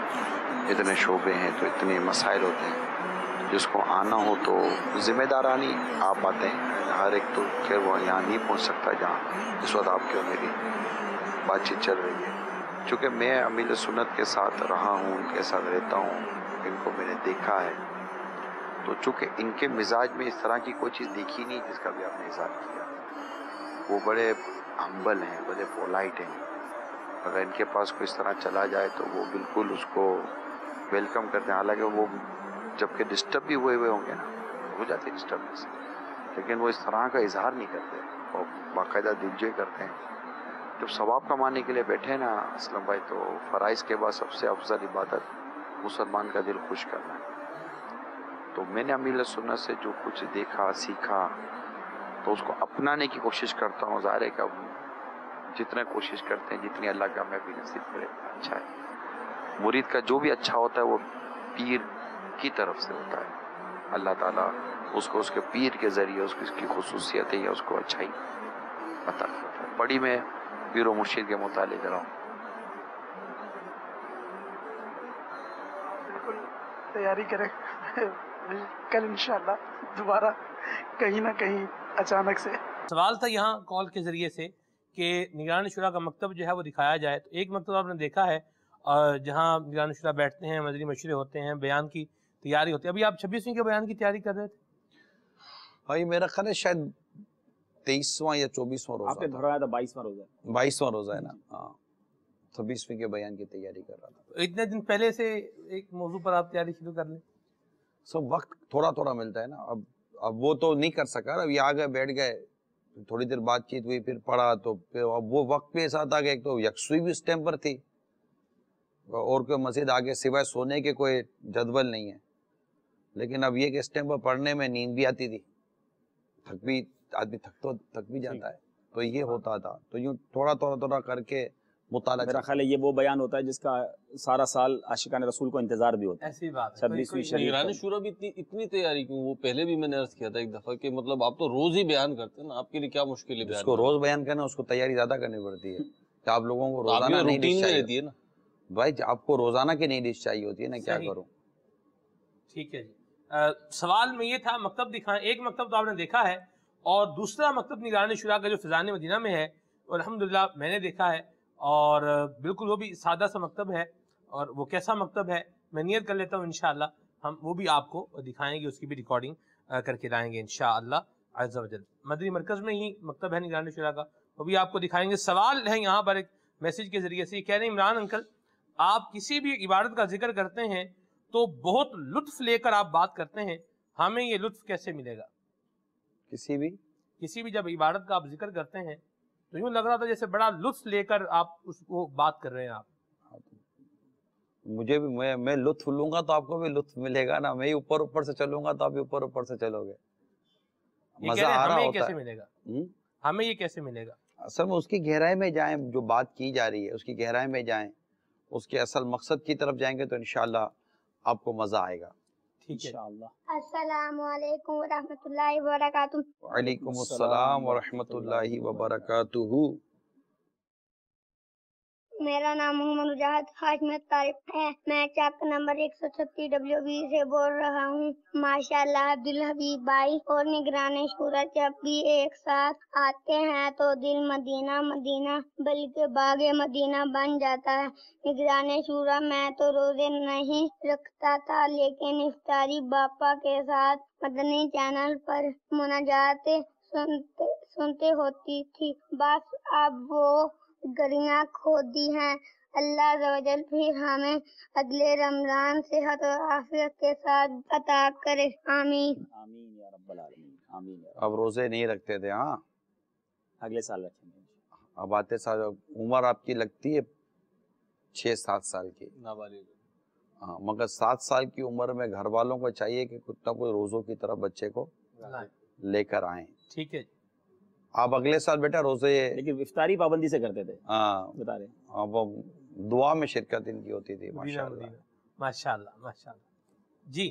اتنے شعبے ہیں, تو اتنے مسائل ہوتے ہیں, جس کو آنا ہو تو ذمہ دارانی آپ آتے ہیں. ہر ایک تو خیر وہ یہاں نہیں پہنچ سکتا جہاں اس وقت آپ کی اور میری بات چیت چل رہی ہے. چونکہ میں امیل سنت کے ساتھ رہا ہوں، ان کے ساتھ رہتا ہوں، ان کو میں نے دیکھا ہے، تو چونکہ ان کے مزاج میں اس طرح کی کوئی چیز دیکھی نہیں جس کا بھی آپ نے اظہار کیا. وہ بڑے ہمبل ہیں، بڑے پولائٹ ہیں. اگر ان کے پاس کوئی اس طرح چلا جائے تو وہ بالکل اس کو ویلکم کرتے ہیں. حالانکہ وہ جب کہ ڈسٹرب بھی ہوئے ہوں گے نا، ہو جاتے ہیں ڈسٹربنس، لیکن وہ اس طرح کا اظہار نہیں کرتے اور باقاعدہ دلجوئی کرتے ہیں. جب ثواب کمانے کے لیے بیٹھے نا اسلم بھائی، تو فرائض کے بعد سب سے افضل عبادت مسلمان کا دل خوش کرنا ہے. تو میں نے امیل سنت سے جو کچھ دیکھا سیکھا تو اس کو اپنانے کی کوشش کرتا ہوں. ظاہر ہے کہ جتنا کوشش کرتے ہیں، جتنی اللہ کا میں بھی نصیب کرے اچھا ہے. مرید کا جو بھی اچھا ہوتا ہے وہ پیر کی طرف سے ہوتا ہے. اللہ تعالیٰ اس کو اس کے پیر کے ذریعے اس کی خصوصیت ہے یا اس کو اچھائی عطا کرتا ہے. پڑھی میں پیر و مرشد کے مطالعے کر رہا ہوں. بالکل تیاری کریں، کل انشاءاللہ دوبارہ کہیں نہ کہیں اچانک سے. سوال تھا یہاں کال کے ذریعے سے کہ نگران شورا کا مکتب جو ہے وہ دکھایا جائے. تو ایک مکتب آپ نے دیکھا ہے جہاں نگران شورا بیٹھتے ہیں، مدنی مشورے ہوتے ہیں، بیان کی تیاری ہوتی ہے. ابھی آپ 26ویں کے بیان کی تیاری کر رہے تھے؟ بھائی میرا خیال ہے شاید 23واں یا 24واں روزہ. آپ نے دھرایا تھا 22واں روزہ. 22واں روزہ ہے نا. ہاں 26ویں کے بیان کی تیاری کر رہا تھا. اتنے دن پہلے سے ایک موضوع پر آپ تیاری شروع کر لیں. سب وقت تھوڑا تھوڑا ملتا ہے نا. اب وہ تو نہیں کر سکا. اب یہ آ گئے بیٹھ گئے، تھوڑی دیر بات چیت ہوئی، پھر پڑھا، تو پھر اب وہ وقت بھی ساتھ آ گیا. ایک تو یکسوئی بھی اس ٹائم پر تھی اور کوئی مزید آگے سوائے سونے کے کوئی جدول نہیں ہے. لیکن اب یہ کہ اس ٹائم پر پڑھنے میں نیند بھی آتی تھی، آدمی تھک بھی جاتا ہے، تو یہ ہوتا تھا. تو یوں تھوڑا تھوڑا کر کے مطالعہ. میرا خیال ہے یہ وہ بیان ہوتا ہے جس کا سارا سال عاشقان رسول کو انتظار بھی ہوتا ہے. ایسی بات 26ویں شریف. نگران شورا بھی اتنی تیاری کیوں؟ وہ پہلے بھی میں نے عرض کیا تھا ایک دفعہ کہ مطلب آپ تو روز ہی بیان کرتے ہیں نا، آپ کے لیے کیا مشکل ہے؟ اس کو روز بیان کرنا، اس کو تیاری زیادہ کرنی پڑتی ہے. کہ آپ لوگوں کو روزانہ نہیں ڈش چاہیے نا بھائی، آپ کو روزانہ کی نہیں ڈش چاہیے ہوتی ہے نا. کیا کروں؟ ٹھیک ہے جی. سوال میں یہ تھا مکتب دکھائیں. ایک مکتب تو آپ نے دیکھا ہے اور دوسرا مکتب نگران شورا کا جو فیضان مدینہ میں ہے الحمدللہ میں نے دیکھا ہے، اور بالکل وہ بھی سادہ سا مکتب ہے. اور وہ کیسا مکتب ہے میں نیت کر لیتا ہوں انشاءاللہ ہم وہ بھی آپ کو دکھائیں گے، اس کی بھی ریکارڈنگ کر کے لائیں گے انشاءاللہ عز و جل. مدنی مرکز میں ہی مکتب ہے نگران شورا کا، وہ بھی آپ کو دکھائیں گے. سوال ہے یہاں پر ایک میسج کے ذریعے سے، یہ کہہ رہے ہیں عمران انکل آپ کسی بھی عبادت کا ذکر کرتے ہیں تو بہت لطف لے کر آپ بات کرتے ہیں، ہمیں یہ لطف کیسے ملے گا؟ کسی بھی جب عبادت کا آپ ذکر کرتے ہیں تو یوں لگ رہا تھا جیسے بڑا لطف لے کر آپ اس کو بات کر رہے ہیں. آپ مجھے بھی میں لطف لوں گا تو آپ کو بھی لطف ملے گا نا. میں اوپر سے چلوں گا تو آپ بھی اوپر سے چلو گے. مزہ آ رہا ہوتا ہے. ملے گا ہمیں یہ کیسے ملے گا؟ اصل میں اس کی گہرائی میں جائیں، جو بات کی جا رہی ہے اس کی گہرائی میں جائیں، اس کے اصل مقصد کی طرف جائیں گے تو انشاءاللہ آپ کو مزہ آئے گا. ٹھیک ہے. السلام علیکم ورحمۃ اللہ وبرکاتہ. وعلیکم السلام ورحمۃ اللہ وبرکاتہ. میرا نام محمد مجاہد ہاشمیت طارق ہے. میں چک نمبر 136 WB سے بول رہا ہوں. ماشاءاللہ عبدالحبیب بھائی اور نگران شورا جب بھی ایک ساتھ آتے ہیں تو دل مدینہ مدینہ بلکہ باغ مدینہ بن جاتا ہے. نگران شورا میں تو روزے نہیں رکھتا تھا، لیکن افطاری باپا کے ساتھ مدنی چینل پر مناجات سنتے ہوتی تھی. بس اب وہ گلیاں کھودی ہیں. اللہ عز و جل پھر ہمیں اگلے رمضان صحت و عافیت کے ساتھ عطا کرے. آمین آمین یا رب العالمین. آمین. اب روزے نہیں رکھتے تھے؟ ہاں اگلے سال رکھیں گے. اب آتے سال عمر آپ کی لگتی ہے 6-7 سال کی. ہاں مگر 7 سال کی عمر میں گھر والوں کو چاہیے کہ کچھ نہ کوئی روزوں کی طرف بچے کو لے کر آئیں. ٹھیک ہے. آپ اگلے سال بیٹا روزے، لیکن افطاری پابندی سے کرتے تھے. ہاں بتا رہے ہیں وہ دعا میں شرکت ان کی ہوتی تھی. ماشاءاللہ ماشاءاللہ ماشاءاللہ. جی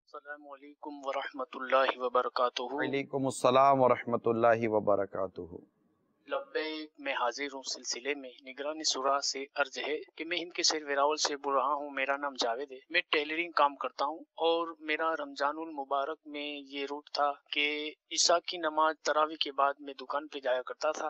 السلام علیکم ورحمۃ اللہ وبرکاتہ. وعلیکم السلام ورحمۃ اللہ وبرکاتہ. لبیک میں حاضر ہوں. سلسلے میں نگران شورا سے عرض ہے کہ میں ہند کے شہر ویراول سے بول رہا ہوں. میرا نام جاوید ہے. میں ٹیلرنگ کام کرتا ہوں اور میرا رمضان المبارک میں یہ روٹ تھا کہ عشاء کی نماز تراویح کے بعد میں دکان پہ جایا کرتا تھا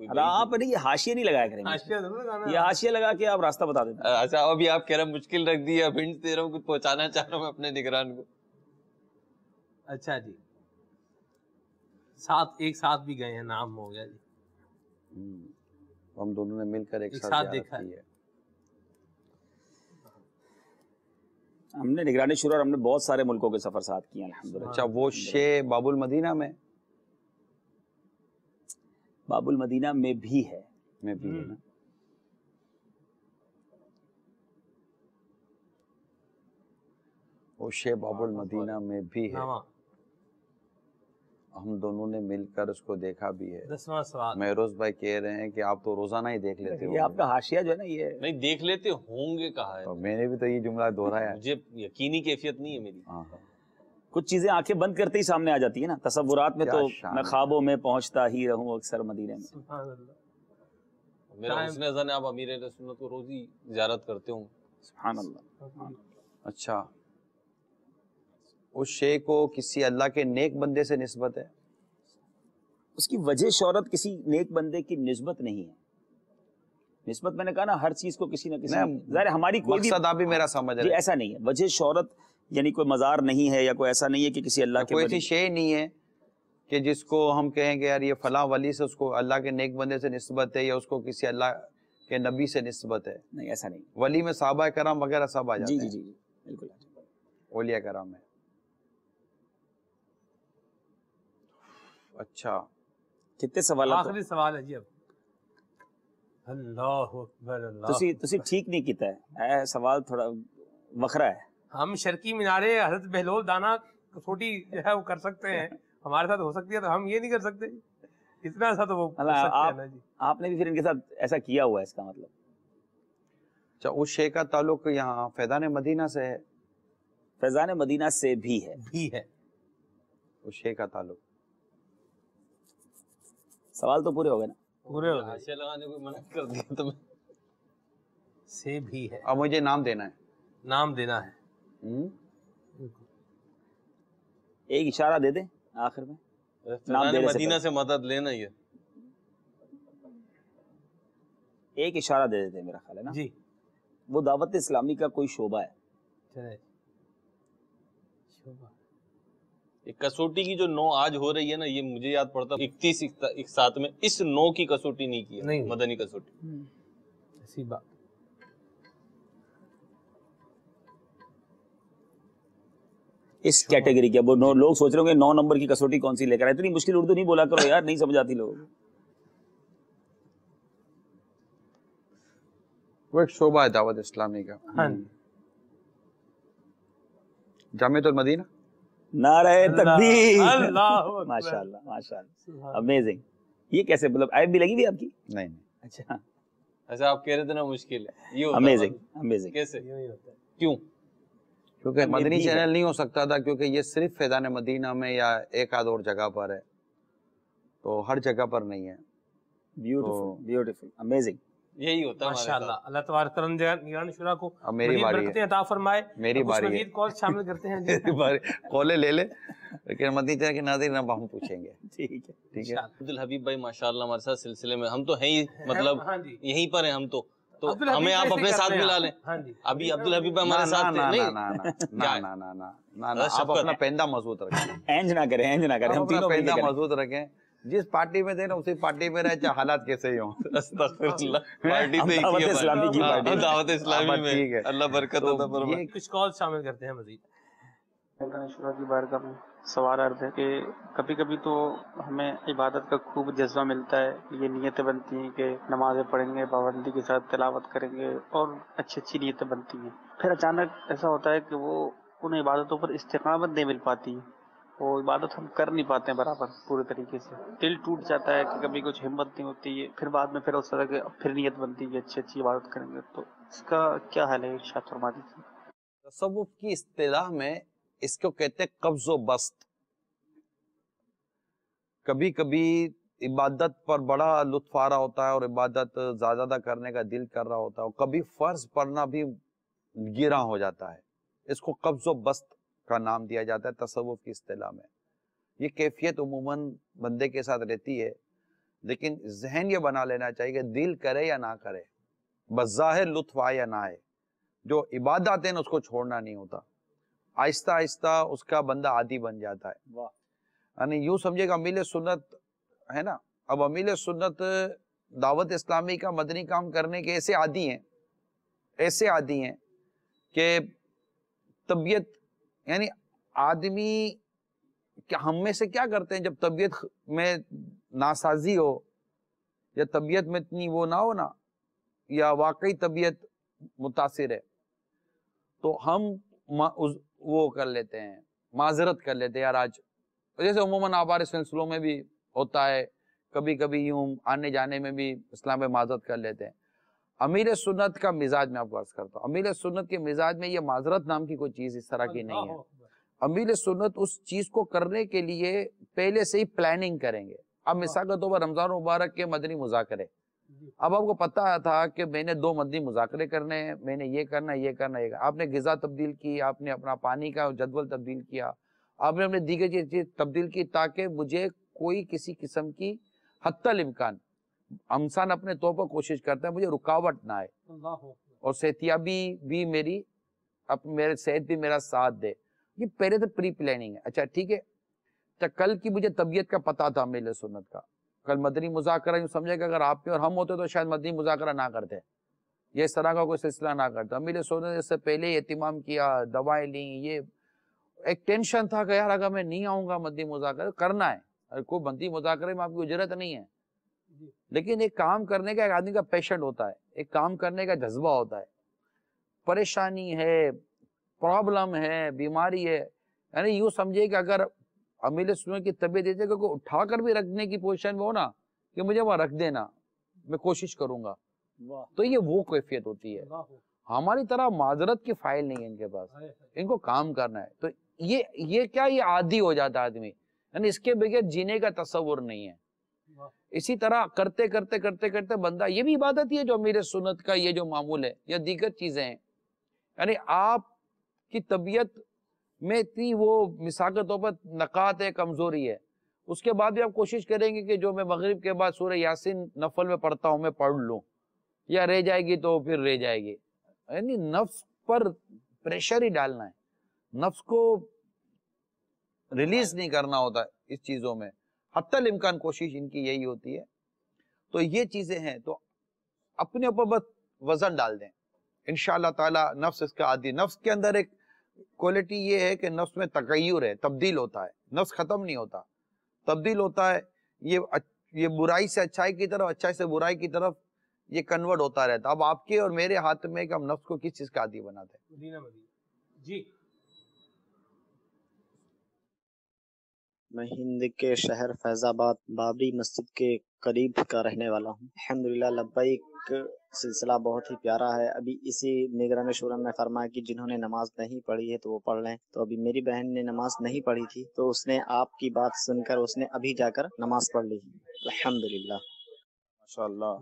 آپ نہیں یہ حاشیے نہیں لگایا کریں، یہ حاشیے لگا کے آپ راستہ بتا دیتے ہیں۔ اچھا ابھی آپ کہہ رہے ہیں مشکل رکھ دی، اب ہنٹ دے رہا ہوں، کچھ پہنچانا چاہ رہا ہوں میں اپنے نگران کو۔ اچھا جی، ساتھ ایک ساتھ بھی گئے ہیں، نام ہو گیا جی، ہم دونوں نے مل کر ایک ساتھ دیکھا کی ہے۔ ہم نے نگرانی شورا اور ہم نے بہت سارے ملکوں کے سفر ساتھ کیے ہیں الحمدللہ۔ اچھا وہ شے باب المدینہ میں؟ باب المدینہ میں بھی ہے، میں بھی ہے نا۔ وہ شے باب المدینہ میں بھی ہے، ہم دونوں نے مل کر اس کو دیکھا بھی ہے۔ 10واں سوال۔ مہروز بھائی کہہ رہے ہیں کہ آپ تو روزانہ ہی دیکھ لیتے ہو۔ یہ آپ کا حاشیہ جو ہے نا، یہ نہیں دیکھ لیتے ہوں گے کہا ہے، میں نے بھی تو یہ جملہ دہرایا ہے۔ مجھے یقینی کیفیت نہیں ہے میری۔ کچھ چیزیں آنکھیں بند کرتے ہی سامنے آ جاتی ہے نا تصورات میں، تو میں خوابوں میں پہنچتا ہی رہوں اکثر مدینے میں۔ سبحان اللہ، میرا حسن زن ہے آپ امیر اہل سنت کو روز ہی زیارت کرتے ہوں۔ سبحان اللہ۔ اچھا اس شے کو کسی اللہ کے نیک بندے سے نسبت ہے؟ اس کی وجہ شہرت کسی نیک بندے کی نسبت نہیں ہے۔ نسبت میں نے کہا نا، ہر چیز کو کسی نہ کسی، ظاہر ہماری کوئی بھی مقصد آپ بھی میرا سمجھ رہے ہیں، ایسا نہیں ہے۔ وجہ شہرت یعنی کوئی مزار نہیں ہے، یا کوئی ایسا نہیں ہے کہ کسی اللہ کے کوئی ایسی شے نہیں ہے کہ جس کو ہم کہیں گے یار یہ فلاں ولی سے، اس کو اللہ کے نیک بندے سے نسبت ہے، یا اس کو کسی اللہ کے نبی سے نسبت ہے؟ نہیں، ایسا نہیں۔ ولی میں صحابہ کرام وغیرہ سب آ جاتے ہیں۔ جی جی جی بالکل، اولیاء کرام میں۔ اچھا کتنے سوالات؟ آخری سوال ہے جی اب۔ اللہ اکبر، اللہ تسی ٹھیک نہیں کیتا ہے، سوال تھوڑا وکھرا ہے۔ ہم شرقی مینارے حضرت بہلول دانا چھوٹی جو ہے وہ کر سکتے ہیں، ہمارے ساتھ ہو سکتی ہے، تو ہم یہ نہیں کر سکتے؟ اتنا ایسا تو وہ آپ نے بھی پھر ان کے ساتھ ایسا کیا ہوا ہے، اس کا مطلب۔ اچھا اس شے کا تعلق یہاں فیضان مدینہ سے ہے؟ فیضان مدینہ سے بھی ہے، اس شے کا تعلق۔ سوال تو پورے ہو گئے نا؟ پورے ہو گئے۔ حاشیہ لگانے کو منع کر دیا تمہیں۔ سے بھی ہے، اب مجھے نام دینا ہے۔ نام دینا ہے، ایک اشارہ دے دیں آخر میں۔ فیضان مدینہ سے مدد لینا ہی ہے، ایک اشارہ دے دیتے میرا خیال ہے نا جی۔ وہ دعوت اسلامی کا کوئی شعبہ ہے۔ ایک کسوٹی کی جو 9 آج ہو رہی ہے نا، یہ مجھے یاد پڑتا 31/7 میں اس 9 کی کسوٹی نہیں کی ہے، مدنی کسوٹی۔ ایسی بات اس کیٹیگری کے، وہ لوگ سوچ رہے ہوں گے 9 نمبر کی کسوٹی کون سی لے کر آئے، اتنی مشکل اردو نہیں بولا کرو یار، نہیں سمجھ آتی لوگوں کو۔ وہ ایک شعبہ ہے دعوت اسلامی کا۔ جامعۃ المدینہ۔ نعرہ تکبیر، ماشاءاللہ ماشاءاللہ، امیزنگ۔ یہ کیسے، مطلب عیب بھی لگی ہوئی آپ کی؟ نہیں۔ اچھا ایسا آپ کہہ رہے تھے نا مشکل ہے، یہ امیزنگ امیزنگ۔ کیسے، کیوں؟ کیونکہ مدنی چینل نہیں ہو سکتا تھا، کیونکہ یہ صرف فیضان مدینہ میں یا ایک آدھ اور جگہ پر ہے، تو ہر جگہ پر نہیں ہے۔ Beautiful beautiful, amazing. یہی ہوتا ہے ماشاءاللہ۔ اللہ تبارک تعالیٰ نگران شورا کو میری باری برکتیں عطا فرمائے۔ میری باری ہے، مزید کال شامل کرتے ہیں، میری باری، کالے لے لے، لیکن مدنی چینل کے ناظرین اب ہم پوچھیں گے۔ ٹھیک ہے ٹھیک ہے۔ عبدالحبیب بھائی ماشاءاللہ ہمارے ساتھ سلسلے میں، ہم تو ہیں ہی، مطلب یہیں پر ہیں ہم تو ہمیں آپ اپنے ساتھ ملا لیں۔ ابھی عبدالحبیب بھائی ہمارے ساتھ آپ اپنا پیندا مضبوط رکھیں، اینج نہ کریں، اینج نہ کریں، ہم تینوں پیندا مضبوط رکھیں، جس پارٹی میں تھے نا اسی پارٹی میں رہے، چاہے حالات کیسے ہی ہوں۔ استغفر اللہ، پارٹی تو دعوت اسلامی کی پارٹی، دعوت اسلامی میں، ٹھیک ہے، اللہ برکت عطا فرمائے۔ کچھ کال شامل کرتے ہیں مزید۔ شورا کی بارگاہ میں سوال عرض ہے کہ کبھی کبھی تو ہمیں عبادت کا خوب جذبہ ملتا ہے، یہ نیتیں بنتی ہیں کہ نمازیں پڑھیں گے، پابندی کے ساتھ تلاوت کریں گے، اور اچھی اچھی نیتیں بنتی ہیں، پھر اچانک ایسا ہوتا ہے کہ وہ ان عبادتوں پر استقامت نہیں مل پاتی، وہ عبادت ہم کر نہیں پاتے ہیں برابر پورے طریقے سے، دل ٹوٹ جاتا ہے کہ کبھی کچھ ہمت نہیں ہوتی ہے، پھر بعد میں پھر اس طرح کے پھر نیت بنتی ہے اچھی اچھی عبادت کریں گے، تو اس کا کیا حل ہے، ارشاد فرما دیجیے۔ تصوف کی اصطلاح میں اس کو کہتے ہیں قبض و بسط۔ کبھی کبھی عبادت پر بڑا لطف آ رہا ہوتا ہے اور عبادت زیادہ کرنے کا دل کر رہا ہوتا ہے، اور کبھی فرض پڑھنا بھی گراں ہو جاتا ہے، اس کو قبض و بسط کا نام دیا جاتا ہے تصوف کی اصطلاح میں۔ یہ کیفیت عموماً بندے کے ساتھ رہتی ہے لیکن ذہن یہ بنا لینا چاہیے کہ دل کرے یا نہ کرے، بظاہر لطف آئے یا نہ آئے، جو عبادات ہیں اس کو چھوڑنا نہیں ہوتا، آہستہ آہستہ اس کا بندہ عادی بن جاتا ہے۔ یعنی یوں سمجھے کہ امیل سنت ہے نا، اب امیل سنت دعوت اسلامی کا مدنی کام کرنے کے ایسے عادی ہیں کہ طبیعت، یعنی آدمی کہ ہم میں سے کیا کرتے ہیں جب طبیعت میں ناسازی ہو یا طبیعت میں اتنی وہ نہ ہو نا، یا واقعی طبیعت متاثر ہے، تو ہم وہ کر لیتے ہیں، معذرت کر لیتے ہیں یار آج، جیسے عموماً ہمارے سلسلوں میں بھی ہوتا ہے، کبھی کبھی یوں آنے جانے میں بھی اسلام میں معذرت کر لیتے ہیں۔ امیر سنت کا مزاج میں آپ کو عرض کرتا ہوں، امیر سنت کے مزاج میں یہ معذرت نام کی کوئی چیز اس طرح کی نہیں ہے۔ امیر سنت اس چیز کو کرنے کے لیے پہلے سے ہی پلاننگ کریں گے۔ اب مثال کے طور پر رمضان مبارک کے مدنی مذاکرے، اب آپ کو پتا تھا کہ میں نے 2 مدنی مذاکرے کرنے ہیں، میں نے یہ کرنا یہ کرنا، آپ نے غذا تبدیل کی، آپ نے اپنا پانی کا جدول تبدیل کیا، آپ نے اپنے دیگر چیز تبدیل کی تاکہ مجھے کوئی کسی قسم کی حتی الامکان، انسان اپنے طور پر کوشش کرتا ہے مجھے رکاوٹ نہ آئے اور صحتیابی بھی میری میرے صحت بھی میرا ساتھ دے۔ یہ پہلے تو پری پلاننگ ہے۔ اچھا ٹھیک ہے، تو کل کی مجھے طبیعت کا پتا تھا امیل سنت کا، کل مدنی مذاکرہ یوں سمجھے کہ اگر آپ پہ اور ہم ہوتے تو شاید مدنی مذاکرہ نہ کرتے، یہ اس طرح کا کوئی سلسلہ نہ کرتا۔ امیل سنت نے اس سے پہلے ہی اہتمام کیا، دوائیں لیں، یہ ایک ٹینشن تھا کہ یار اگر میں نہیں آؤں گا مدنی مذاکرہ کرنا ہے، کوئی مدنی مذاکرے میں آپ کی اجرت نہیں ہے، لیکن ایک کام کرنے کا ایک آدمی کا پیشنٹ ہوتا ہے، ایک کام کرنے کا جذبہ ہوتا ہے، پریشانی ہے، پرابلم ہے، بیماری ہے، یعنی یوں سمجھے کہ اگر امیل سنت کی طبیعت ایسے کہ کوئی اٹھا کر بھی رکھنے کی پوزیشن میں ہو نا کہ مجھے وہاں رکھ دینا، میں کوشش کروں گا، تو یہ وہ کیفیت ہوتی ہے۔ ہماری طرح معذرت کی فائل نہیں ہے ان کے پاس، ان کو کام کرنا ہے، تو یہ کیا یہ عادی ہو جاتا ہے آدمی، یعنی اس کے بغیر جینے کا تصور نہیں ہے۔ اسی طرح کرتے کرتے کرتے کرتے بندہ، یہ بھی عبادت ہی ہے جو امیر سنت کا یہ جو معمول ہے یا دیگر چیزیں ہیں، یعنی آپ کی طبیعت میں اتنی وہ مثال کے طور پر نقات ہے، کمزوری ہے، اس کے بعد بھی آپ کوشش کریں گے کہ جو میں مغرب کے بعد سورہ یاسین نفل میں پڑھتا ہوں میں پڑھ لوں، یا رہ جائے گی تو پھر رہ جائے گی، یعنی نفس پر پریشر ہی ڈالنا ہے، نفس کو ریلیز نہیں کرنا ہوتا اس چیزوں میں، حتی الامکان کوشش ان کی یہی ہوتی ہے۔ تو یہ چیزیں ہیں، تو اپنے اوپر بس وزن ڈال دیں، انشاءاللہ تعالی نفس اس کا عادی۔ نفس کے اندر ایک کوالٹی یہ ہے کہ نفس میں تغیر ہے، تبدیل ہوتا ہے، نفس ختم نہیں ہوتا، تبدیل ہوتا ہے، یہ برائی سے اچھائی کی طرف، اچھائی سے برائی کی طرف یہ کنورٹ ہوتا رہتا۔ اب آپ کے اور میرے ہاتھ میں کہ ہم نفس کو کس چیز کا عادی بناتے ہیں۔ جی میں ہند کے شہر فیض آباد بابری مسجد کے قریب کا رہنے والا ہوں۔ الحمدللہ لبیک سلسلہ بہت ہی پیارا ہے۔ ابھی اسی نگران شورا میں فرمایا کہ جنہوں نے نماز نہیں پڑھی ہے تو وہ پڑھ لیں، تو ابھی میری بہن نے نماز نہیں پڑھی تھی تو اس نے آپ کی بات سن کر اس نے ابھی جا کر نماز پڑھ لی۔ الحمدللہ ماشاءاللہ،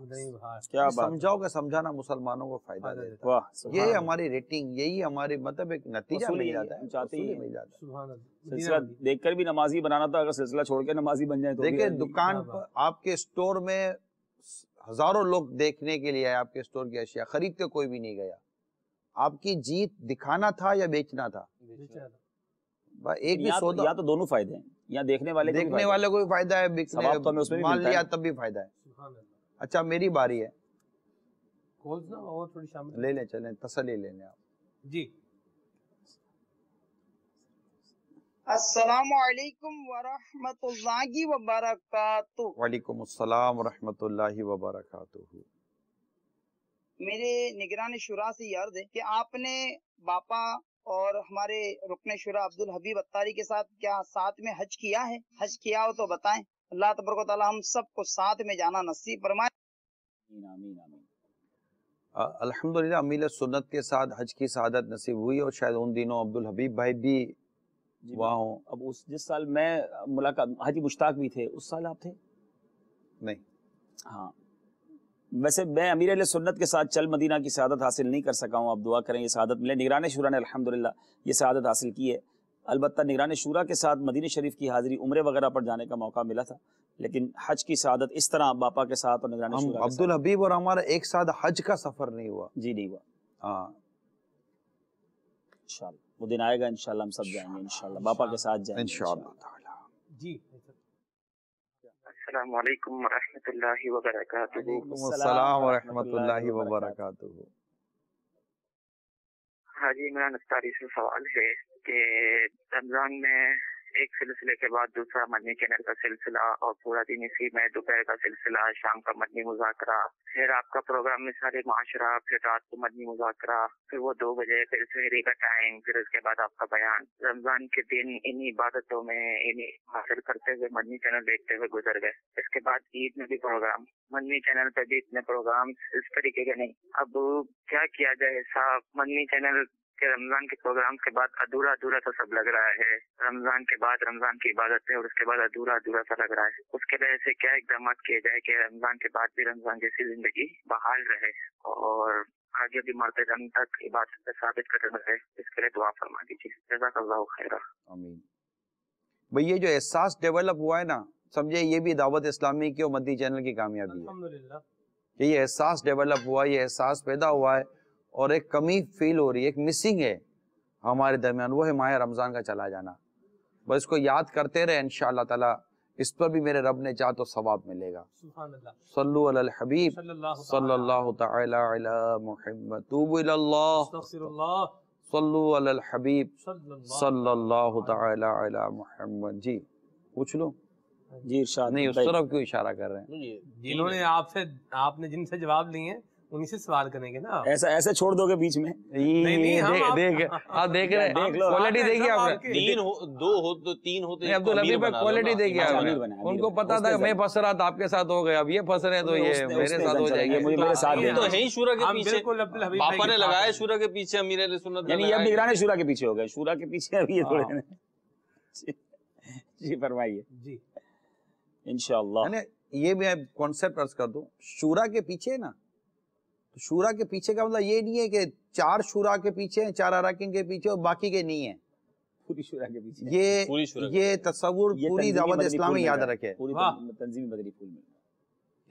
کیا سمجھاؤ کہ سمجھانا مسلمانوں کو فائدہ دیتا ہے، یہ ہماری ریٹنگ، یہی ہماری مطلب ایک نتیجہ مل جاتا ہے، چاہتے ہی مل جاتا ہے۔ سلسلہ دیکھ کر بھی نمازی بنانا تھا، اگر سلسلہ چھوڑ کے نمازی بن جائے تو دیکھیں دکان پر آپ کے اسٹور میں ہزاروں لوگ دیکھنے کے لیے آئے، آپ کے اسٹور کی اشیاء خریدتے کوئی بھی نہیں گیا، آپ کی جیت دکھانا تھا یا بیچنا تھا؟ ایک بھی سودا، یا تو دونوں فائدے ہیں، یا دیکھنے والے کو بھی فائدہ ہے، مال لیا تب بھی فائدہ ہے۔ اچھا میری باری ہے، لے لیں، چلیں تسلی لے لیں آپ۔ جی السلام علیکم ورحمۃ اللہ وبرکاتہ۔ وعلیکم السلام ورحمۃ اللہ وبرکاتہ۔ میرے نگران شورا سے یہ عرض ہے کہ آپ نے باپا اور ہمارے رکن شورا عبدالحبیب اتاری کے ساتھ کیا ساتھ میں حج کیا ہے؟ حج کیا ہو تو بتائیں، اللہ تبارک و تعالی ہم سب کو ساتھ میں جانا نصیب فرمائے۔ آمین آمین۔ الحمدللہ امیل سنت کے ساتھ حج کی سعادت نصیب ہوئی، اور شاید ان دنوں عبدالحبیب بھائی بھی وہاں ہوں۔ اب جس سال میں ملاقات حاجی مشتاق بھی تھے، اس سال آپ تھے؟ نہیں، ہاں ویسے میں امیر علیہ سنت کے ساتھ چل مدینہ کی سعادت حاصل نہیں کر سکا ہوں، آپ دعا کریں یہ سعادت ملے۔ نگران شورا نے الحمدللہ یہ سعادت حاصل کی ہے، البتہ نگران شورا کے ساتھ مدینہ شریف کی حاضری، عمرے وغیرہ پر جانے کا موقع ملا تھا، لیکن حج کی سعادت اس طرح باپا کے ساتھ اور نگران شورا کے عبد الحبیب اور ہمارا ایک ساتھ حج کا سفر نہیں ہوا. جی نہیں ہوا. ہاں انشاءاللہ وہ دن آئے گا، انشاءاللہ ہم سب جائیں گے انشاءاللہ، باپا کے ساتھ جائیں گے انشاءاللہ. جی السلام علیکم ورحمۃ اللہ وبرکاتہ. السلام ورحمۃ اللہ وبرکاتہ. ہاں جی، میرا نفتاری سے سوال ہے کہ رمضان میں ایک سلسلے کے بعد دوسرا مدنی چینل کا سلسلہ اور پورا دن اسی میں دوپہر کا سلسلہ، شام کا مدنی مذاکرہ، پھر آپ کا پروگرام میں سارے معاشرہ، پھر رات کو مدنی مذاکرہ، پھر وہ 2 بجے پھر سحری کا ٹائم، پھر اس کے بعد آپ کا بیان. رمضان کے دن انہی عبادتوں میں انہی حاصل کرتے ہوئے مدنی چینل دیکھتے ہوئے گزر گئے. اس کے بعد عید میں بھی پروگرام، مدنی چینل پہ بھی اتنے پروگرام اس طریقے کے نہیں. اب کیا کیا جائے صاحب؟ مدنی چینل کہ رمضان کے پروگرام کے بعد ادھورا ادھورا تو سب لگ رہا ہے. رمضان کے بعد رمضان کی عبادت ہے اور اس کے بعد ادھورا ادھورا سا لگ رہا ہے. اس کے وجہ سے کیا اقدامات کیے جائے کہ رمضان کے بعد بھی رمضان جیسی زندگی بحال رہے اور آگے بھی مرتے دم تک عبادت پہ ثابت قدم رہے؟ اس کے لیے دعا فرما دیجیے. جزاک اللہ خیرہ. آمین. بھئی یہ جو احساس ڈیولپ ہوا ہے نا، سمجھے یہ بھی دعوت اسلامی کی اور مدنی چینل کی کامیابی ہے الحمدللہ کہ یہ احساس ڈیولپ ہوا، یہ احساس پیدا ہوا ہے اور ایک کمی فیل ہو رہی ہے، ایک مسنگ ہے ہمارے درمیان، وہ ہے ماہ رمضان کا چلا جانا. بس اس کو یاد کرتے رہے، انشاءاللہ تعالی اس پر بھی میرے رب نے چاہ تو ثواب ملے گا. سبحان اللہ. صلو علی الحبیب صلی اللہ تعالی علی محمد. توبوا الی اللہ استغفر اللہ. صلو علی الحبیب صلی اللہ تعالی علی محمد. جی پوچھ لو. جی ارشاد. نہیں اس طرف کیوں اشارہ کر رہے ہیں؟ جنہوں نے آپ نے جن سے جواب لیے ہیں انہی سے سوال کریں گے نا. ایسے چھوڑ دو گے بیچ میں؟ آپ دیکھ رہے ہیں کوالٹی دیکھیے آپ نے. 3 2 ہو تو 3 ہوتے. عبد الحبیب پر کوالٹی دیکھیے آپ نے. ان کو پتا تھا میں پھنس رہا تھا آپ کے ساتھ ہو گیا، اب یہ پھنس رہے ہیں تو یہ میرے ساتھ ہو جائے گی. میرے ساتھ تو ہے ہی شورا کے پیچھے، باپا نے لگایا شورا کے پیچھے، امیر اہل سنت یعنی اب نگران شورا کے پیچھے ہو گئے. شورا کے پیچھے ابھی یہ تھوڑے. جی فرمائیے. جی انشاءاللہ. یہ میں کانسیپٹ عرض کر دوں، شورا کے پیچھے نا، شورا کے پیچھے کا مطلب یہ نہیں ہے کہ 4 شورا کے پیچھے ہیں، 4 اراکین کے پیچھے اور باقی کے نہیں ہیں. پوری شورا کے پیچھے یہ تصور پوری دعوت اسلامی یاد رکھے. تنظیمی مدنی پھول میں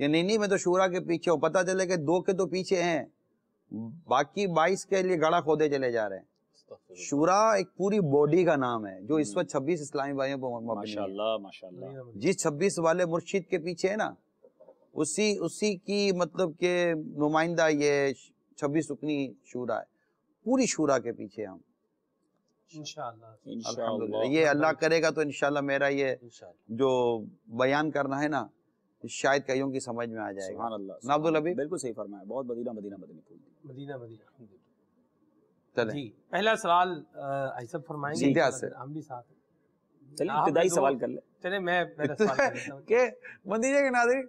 کہ نہیں میں تو شورا کے پیچھے ہوں. پتہ چلے کہ 2 کے تو پیچھے ہیں، باقی 22 کے لیے گڑھا کھودے چلے جا رہے ہیں. شورا ایک پوری باڈی کا نام ہے جو اس وقت 26 اسلامی بھائیوں پر مبنی ہے. ماشاءاللہ ماشاءاللہ. جس 26 والے مرشد کے پیچھے ہے نا، اسی کی مطلب کہ نمائندہ یہ 26 رکنی شورا ہے. پوری شورا کے پیچھے ہم انشاءاللہ. الحمدللہ. یہ اللہ کرے گا تو انشاءاللہ میرا یہ جو بیان کرنا ہے نا شاید کئیوں کی سمجھ میں آ جائے گا. سبحان اللہ. عبد الحبیب بالکل صحیح فرمایا. بہت مدینہ مدینہ مدنی پھول. مدینہ. چلیں جی پہلا سوال ایسب فرمائیں گے. ہم بھی ساتھ ہیں. چلیں ابتدائی سوال کر لیں. چلیں میں پہلا سوال کر لیتا ہوں کہ مدینہ کے ناظرین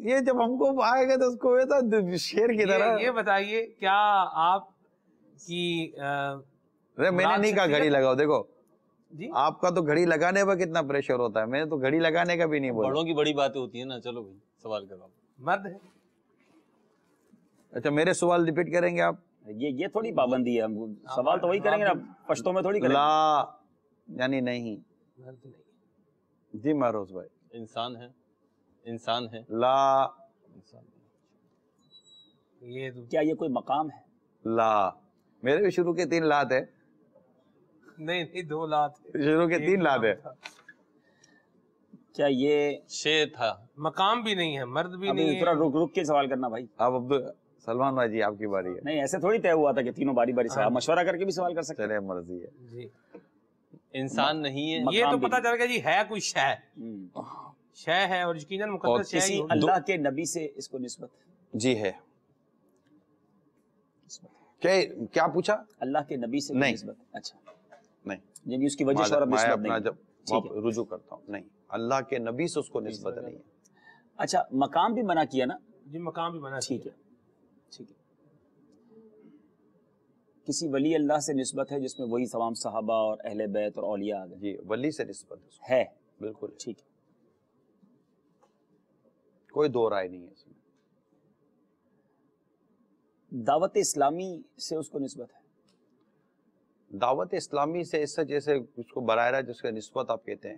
یہ جب ہم کو آئے گا تو اس کو تھا شیر کی طرح. یہ بتائیے کیا آپ کی میں نے نہیں کہا گھڑی لگاؤ. دیکھو جی آپ کا تو گھڑی لگانے پر کتنا پریشر ہوتا ہے، میں نے تو گھڑی لگانے کا بھی نہیں بولا. بڑوں کی بڑی باتیں ہوتی ہیں نا. چلو بھائی سوال کرو. مرد ہے. اچھا میرے سوال ریپیٹ کریں گے آپ؟ یہ تھوڑی پابندی ہے. سوال تو وہی کریں گے نا، پشتوں میں تھوڑی کریں. لا یعنی نہیں. جی مہروز بھائی انسان ہے. لا کیا یہ کوئی مقام ہے؟ لا میرے بھی شروع کے 3 لات ہے. نہیں 2 لات شروع کے 3 لات ہے. کیا یہ شے تھا؟ مقام بھی نہیں ہے، مرد بھی نہیں ہے. تھوڑا رک کے سوال کرنا بھائی. اب سلمان بھائی جی آپ کی باری ہے. نہیں ایسے تھوڑی طے ہوا تھا کہ تینوں باری باری سوال، مشورہ کر کے بھی سوال کر سکتے. چلے مرضی ہے. جی انسان نہیں ہے. یہ تو پتہ چل گیا جی ہے کوئی شے ہے اور یقیناً مقدس شے کسی اللہ کے نبی سے اس کو نسبت جی ہے. کیا پوچھا؟ اللہ کے نبی سے نسبت. اچھا نہیں یعنی اس کی وجہ شہرت نسبت نہیں. جب رجوع کرتا ہوں نہیں، اللہ کے نبی سے اس کو نسبت نہیں ہے. اچھا مقام بھی منع کیا نا؟ جی مقام بھی منع. ٹھیک ہے ٹھیک ہے. کسی ولی اللہ سے نسبت ہے جس میں وہی تمام صحابہ اور اہل بیت اور اولیاء آ گئے؟ جی ولی سے نسبت ہے. بالکل ٹھیک ہے. کوئی دو رائے نہیں ہے اس میں. دعوت اسلامی سے اس کو نسبت ہے؟ دعوت اسلامی سے اس سے جیسے اس کو براہ راست جس کا نسبت آپ کہتے ہیں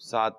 7।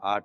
8।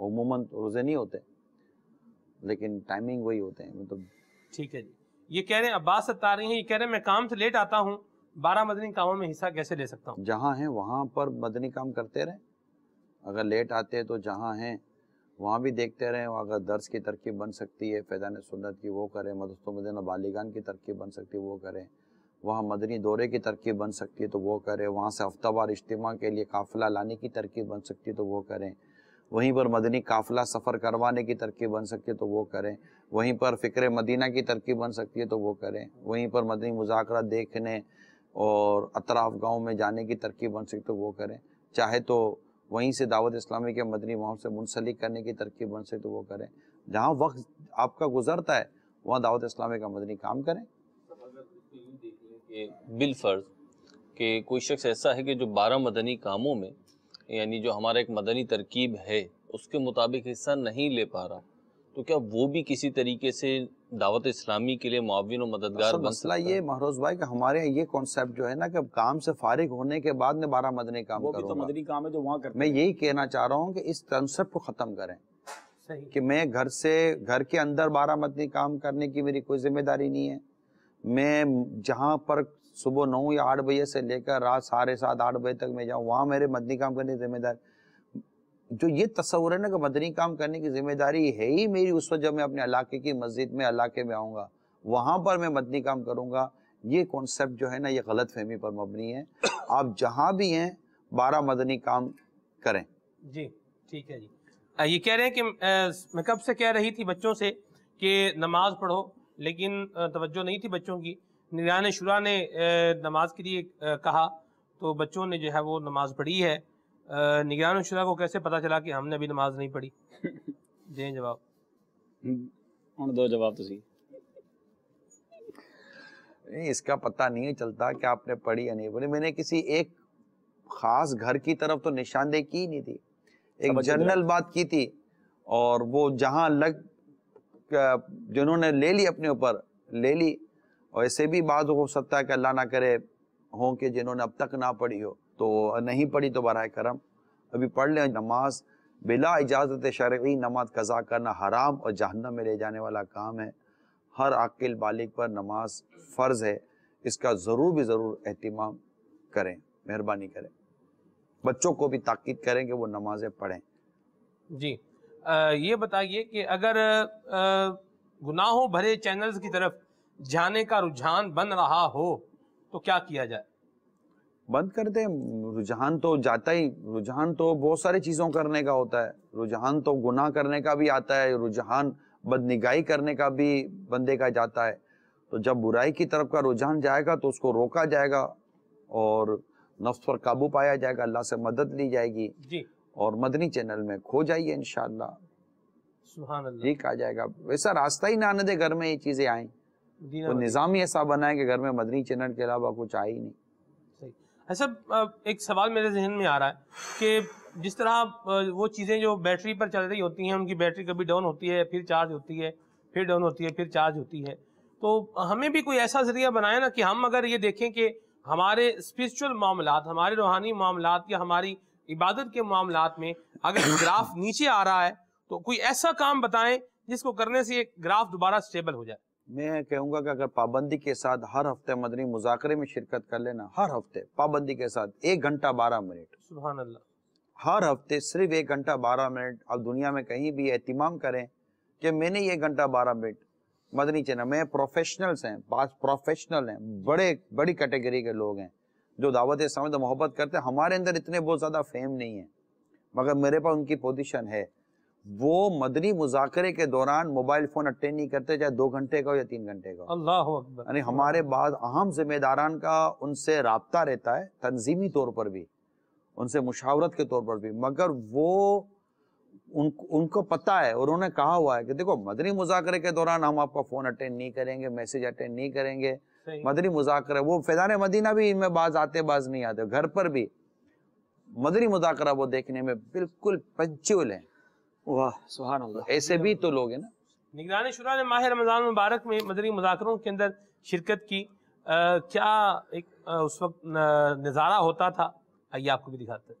عموماً روزے نہیں ہوتے لیکن ٹائمنگ وہی ہوتے ہیں مطلب. ٹھیک ہے جی. یہ کہہ رہے ہیں عباس ستاری ہیں، یہ کہہ رہے ہیں میں کام سے لیٹ آتا ہوں، 12 مدنی کاموں میں حصہ کیسے لے سکتا ہوں؟ جہاں ہیں وہاں پر مدنی کام کرتے رہیں. اگر لیٹ آتے ہیں تو جہاں ہیں وہاں بھی دیکھتے رہیں. اگر درس کی ترکیب بن سکتی ہے فیضان سنت کی وہ کریں، مدرسۃ المدینہ بالغان کی ترکیب بن سکتی ہے وہ کریں. وہاں مدنی دورے کی ترکیب بن سکتی ہے تو وہ کریں. وہاں سے ہفتہ وار اجتماع کے لیے قافلہ لانے کی ترکیب بن سکتی ہے تو وہ کریں. وہیں پر مدنی قافلہ سفر کروانے کی ترکیب بن سکتی ہے تو وہ کریں. وہیں پر فکر مدینہ کی ترکیب بن سکتی ہے تو وہ کریں. وہیں پر مدنی مذاکرہ دیکھنے اور اطراف گاؤں میں جانے کی ترکیب بن سکتی ہے تو وہ کریں. چاہے تو وہیں سے دعوت اسلامی کے مدنی ماحول سے منسلک کرنے کی ترکیب بن سکتی ہے تو وہ کریں. جہاں وقت آپ کا گزرتا ہے وہاں دعوت اسلامی کا مدنی کام کریں. بالفرض کہ کوئی شخص ایسا ہے کہ جو 12 مدنی کاموں میں یعنی جو ہمارا ایک مدنی ترکیب ہے اس کے مطابق حصہ نہیں لے پا رہا، تو کیا وہ بھی کسی طریقے سے دعوت اسلامی کے لیے معاون و مددگار بن سکتا ہے؟ مسئلہ یہ محروز بھائی کہ ہمارے یہاں یہ کانسیپٹ جو ہے نا کہ کام سے فارغ ہونے کے بعد میں 12 مدنی کام وہ بھی تو کروں گا. مدنی کام ہے جو وہاں کرتے میں ہیں. یہی کہنا چاہ رہا ہوں کہ اس کانسیپٹ کو ختم کریں کہ میں گھر کے اندر 12 مدنی کام کرنے کی میری کوئی ذمہ داری نہیں ہے. میں جہاں پر صبح 9 یا 8 بجے سے لے کر رات 7:30 8 بجے تک میں جاؤں وہاں میرے مدنی کام کرنے کی ذمہ داری. جو یہ تصور ہے نا کہ مدنی کام کرنے کی ذمہ داری ہے ہی میری اس وقت جب میں اپنے علاقے کی مسجد میں علاقے میں آؤں گا وہاں پر میں مدنی کام کروں گا. یہ کانسیپٹ جو ہے نا یہ غلط فہمی پر مبنی ہے. آپ جہاں بھی ہیں 12 مدنی کام کریں. جی ٹھیک ہے جی. یہ کہہ رہے ہیں کہ میں کب سے کہہ رہی تھی بچوں سے کہ نماز پڑھو لیکن توجہ نہیں تھی بچوں کی. نگران شورا نے نماز کے لیے کہا تو بچوں نے جو ہے وہ نماز پڑھی ہے. نگران شورا کو کیسے پتا چلا کہ ہم نے ابھی نماز نہیں پڑھی؟ دیں جواب. ان دو جواب تو سی. اس کا پتہ نہیں چلتا کہ آپ نے پڑھی یا نہیں پڑھی. میں نے کسی ایک خاص گھر کی طرف تو نشاندہی کی نہیں تھی، ایک جنرل بات کی تھی. اور وہ جہاں جنہوں نے لے لی اپنے اوپر لے لی. اور ایسے بھی بات ہو سکتا ہے کہ اللہ نہ کرے ہوں کہ جنہوں نے اب تک نہ پڑھی ہو تو نہیں پڑھی تو برائے کرم ابھی پڑھ لیں. نماز بلا اجازت شرعی نماز قضا کرنا حرام اور جہنم میں لے جانے والا کام ہے. ہر عاقل بالغ پر نماز فرض ہے. اس کا ضرور بھی ضرور اہتمام کریں، مہربانی کریں. بچوں کو بھی تاکید کریں کہ وہ نمازیں پڑھیں. جی یہ بتائیے کہ اگر گناہوں بھرے چینلز کی طرف جانے کا رجحان بن رہا ہو تو کیا کیا جائے؟ بند کر دیں. رجحان تو جاتا ہی، رجحان تو بہت ساری چیزوں کرنے کا ہوتا ہے. رجحان تو گناہ کرنے کا بھی آتا ہے، رجحان بدنگاہی کرنے کا بھی بندے کا جاتا ہے. تو جب برائی کی طرف کا رجحان جائے گا تو اس کو روکا جائے گا اور نفس پر قابو پایا جائے گا، اللہ سے مدد لی جائے گی. جی اور مدنی چینل میں کھو جائیے انشاءاللہ. سبحان اللہ. ٹھیک آ جائے گا. ویسا راستہ ہی نہ آنے دے گھر میں یہ چیزیں آئیں. تو نظام ہی ایسا بنائے کہ گھر میں مدنی چینل کے علاوہ کچھ آئے ہی نہیں. ایسا ایک سوال میرے ذہن میں آ رہا ہے کہ جس طرح وہ چیزیں جو بیٹری پر چل رہی ہوتی ہیں ان کی بیٹری کبھی ڈاؤن ہوتی ہے پھر چارج ہوتی ہے، پھر ڈاؤن ہوتی ہے پھر چارج ہوتی ہے، تو ہمیں بھی کوئی ایسا ذریعہ بنایا نا کہ ہم اگر یہ دیکھیں کہ ہمارے اسپرچل معاملات، ہمارے روحانی معاملات یا ہماری عبادت کے معاملات میں اگر گراف نیچے آ رہا ہے تو کوئی ایسا کام بتائیں جس کو کرنے سے یہ گراف دوبارہ سٹیبل ہو جائے. میں کہوں گا کہ اگر پابندی کے ساتھ ہر ہفتے مدنی مذاکرے میں شرکت کر لینا، ہر ہفتے پابندی کے ساتھ 1 گھنٹہ 12 منٹ، سبحان اللہ، ہر ہفتے صرف 1 گھنٹہ 12 منٹ آپ دنیا میں کہیں بھی اہتمام کریں کہ میں نے یہ 1 گھنٹہ 12 منٹ مدنی چینل میں پروفیشنلز ہیں، پروفیشنل ہیں، بڑی کیٹیگری کے لوگ ہیں جو دعوت اسلامی سے محبت کرتے ہیں. ہمارے اندر اتنے بہت زیادہ فیم نہیں ہے مگر میرے پاس ان کی پوزیشن ہے. وہ مدنی مذاکرے کے دوران موبائل فون اٹینڈ نہیں کرتے، چاہے 2 گھنٹے کا ہو یا 3 گھنٹے کا. اللہ اکبر. یعنی ہمارے بعض اہم ذمہ داران کا ان سے رابطہ رہتا ہے، تنظیمی طور پر بھی، ان سے مشاورت کے طور پر بھی. مگر وہ ان کو پتہ ہے اور انہوں نے کہا ہوا ہے کہ دیکھو مدنی مذاکرے کے دوران ہم آپ کا فون اٹینڈ نہیں کریں گے، میسج اٹینڈ نہیں کریں گے. مدنی مذاکرہ وہ فیضان مدینہ بھی ان میں بعض آتے بعض نہیں آتے، گھر پر بھی مدنی مذاکرہ وہ دیکھنے میں بالکل پنچول ہیں. واہ سبحان اللہ. ایسے بھی تو لوگ ہیں نا. نگران شورا نے ماہ رمضان مبارک میں مدنی مذاکروں کے اندر شرکت کی، کیا ایک اس وقت نظارہ ہوتا تھا؟ آئیے آپ کو بھی دکھاتے ہیں.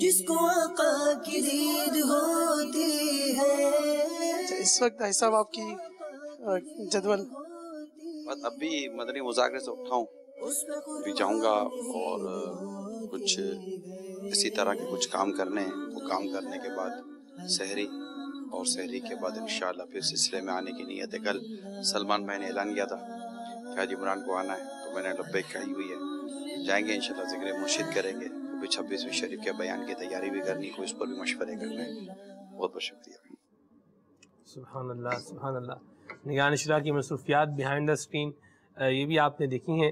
جس کو آقا کی دید ہوتی ہے. اس وقت بھائی صاحب آپ کی جدول؟ اب بھی مدنی مذاکرے سے اٹھا ہوں، ابھی جاؤں گا اور کچھ اسی طرح کے کچھ کام کرنے ہیں. وہ کام کرنے کے بعد سحری، اور سحری کے بعد انشاءاللہ پھر سلسلے میں آنے کی نیت ہے. کل سلمان بھائی نے اعلان کیا تھا کہ حاجی عمران کو آنا ہے، تو میں نے لبیک کہی ہوئی ہے. جائیں گے انشاءاللہ، ذکر مرشد کریں گے. ابھی 26ویں شریف کے بیان کی تیاری بھی کرنی ہے، اس پر بھی مشورے کرنے ہیں. بہت بہت شکریہ. سبحان اللہ سبحان اللہ. نگران شورا کی مصروفیات بیہائنڈ دا اسکرین یہ بھی آپ نے دیکھی ہیں،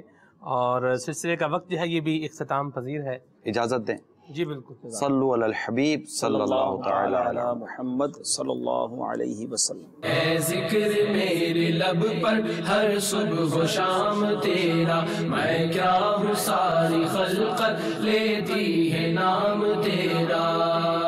اور سلسلے کا وقت جو ہے یہ بھی اختتام پذیر ہے. اجازت دیں؟ جی بالکل. صلو علی الحبیب صلی اللہ تعالی علی محمد صلی اللہ علیہ وسلم. اے ذکر میرے لب پر ہر صبح و شام تیرا، میں کیا ہوں ساری خلقت لیتی ہے نام تیرا.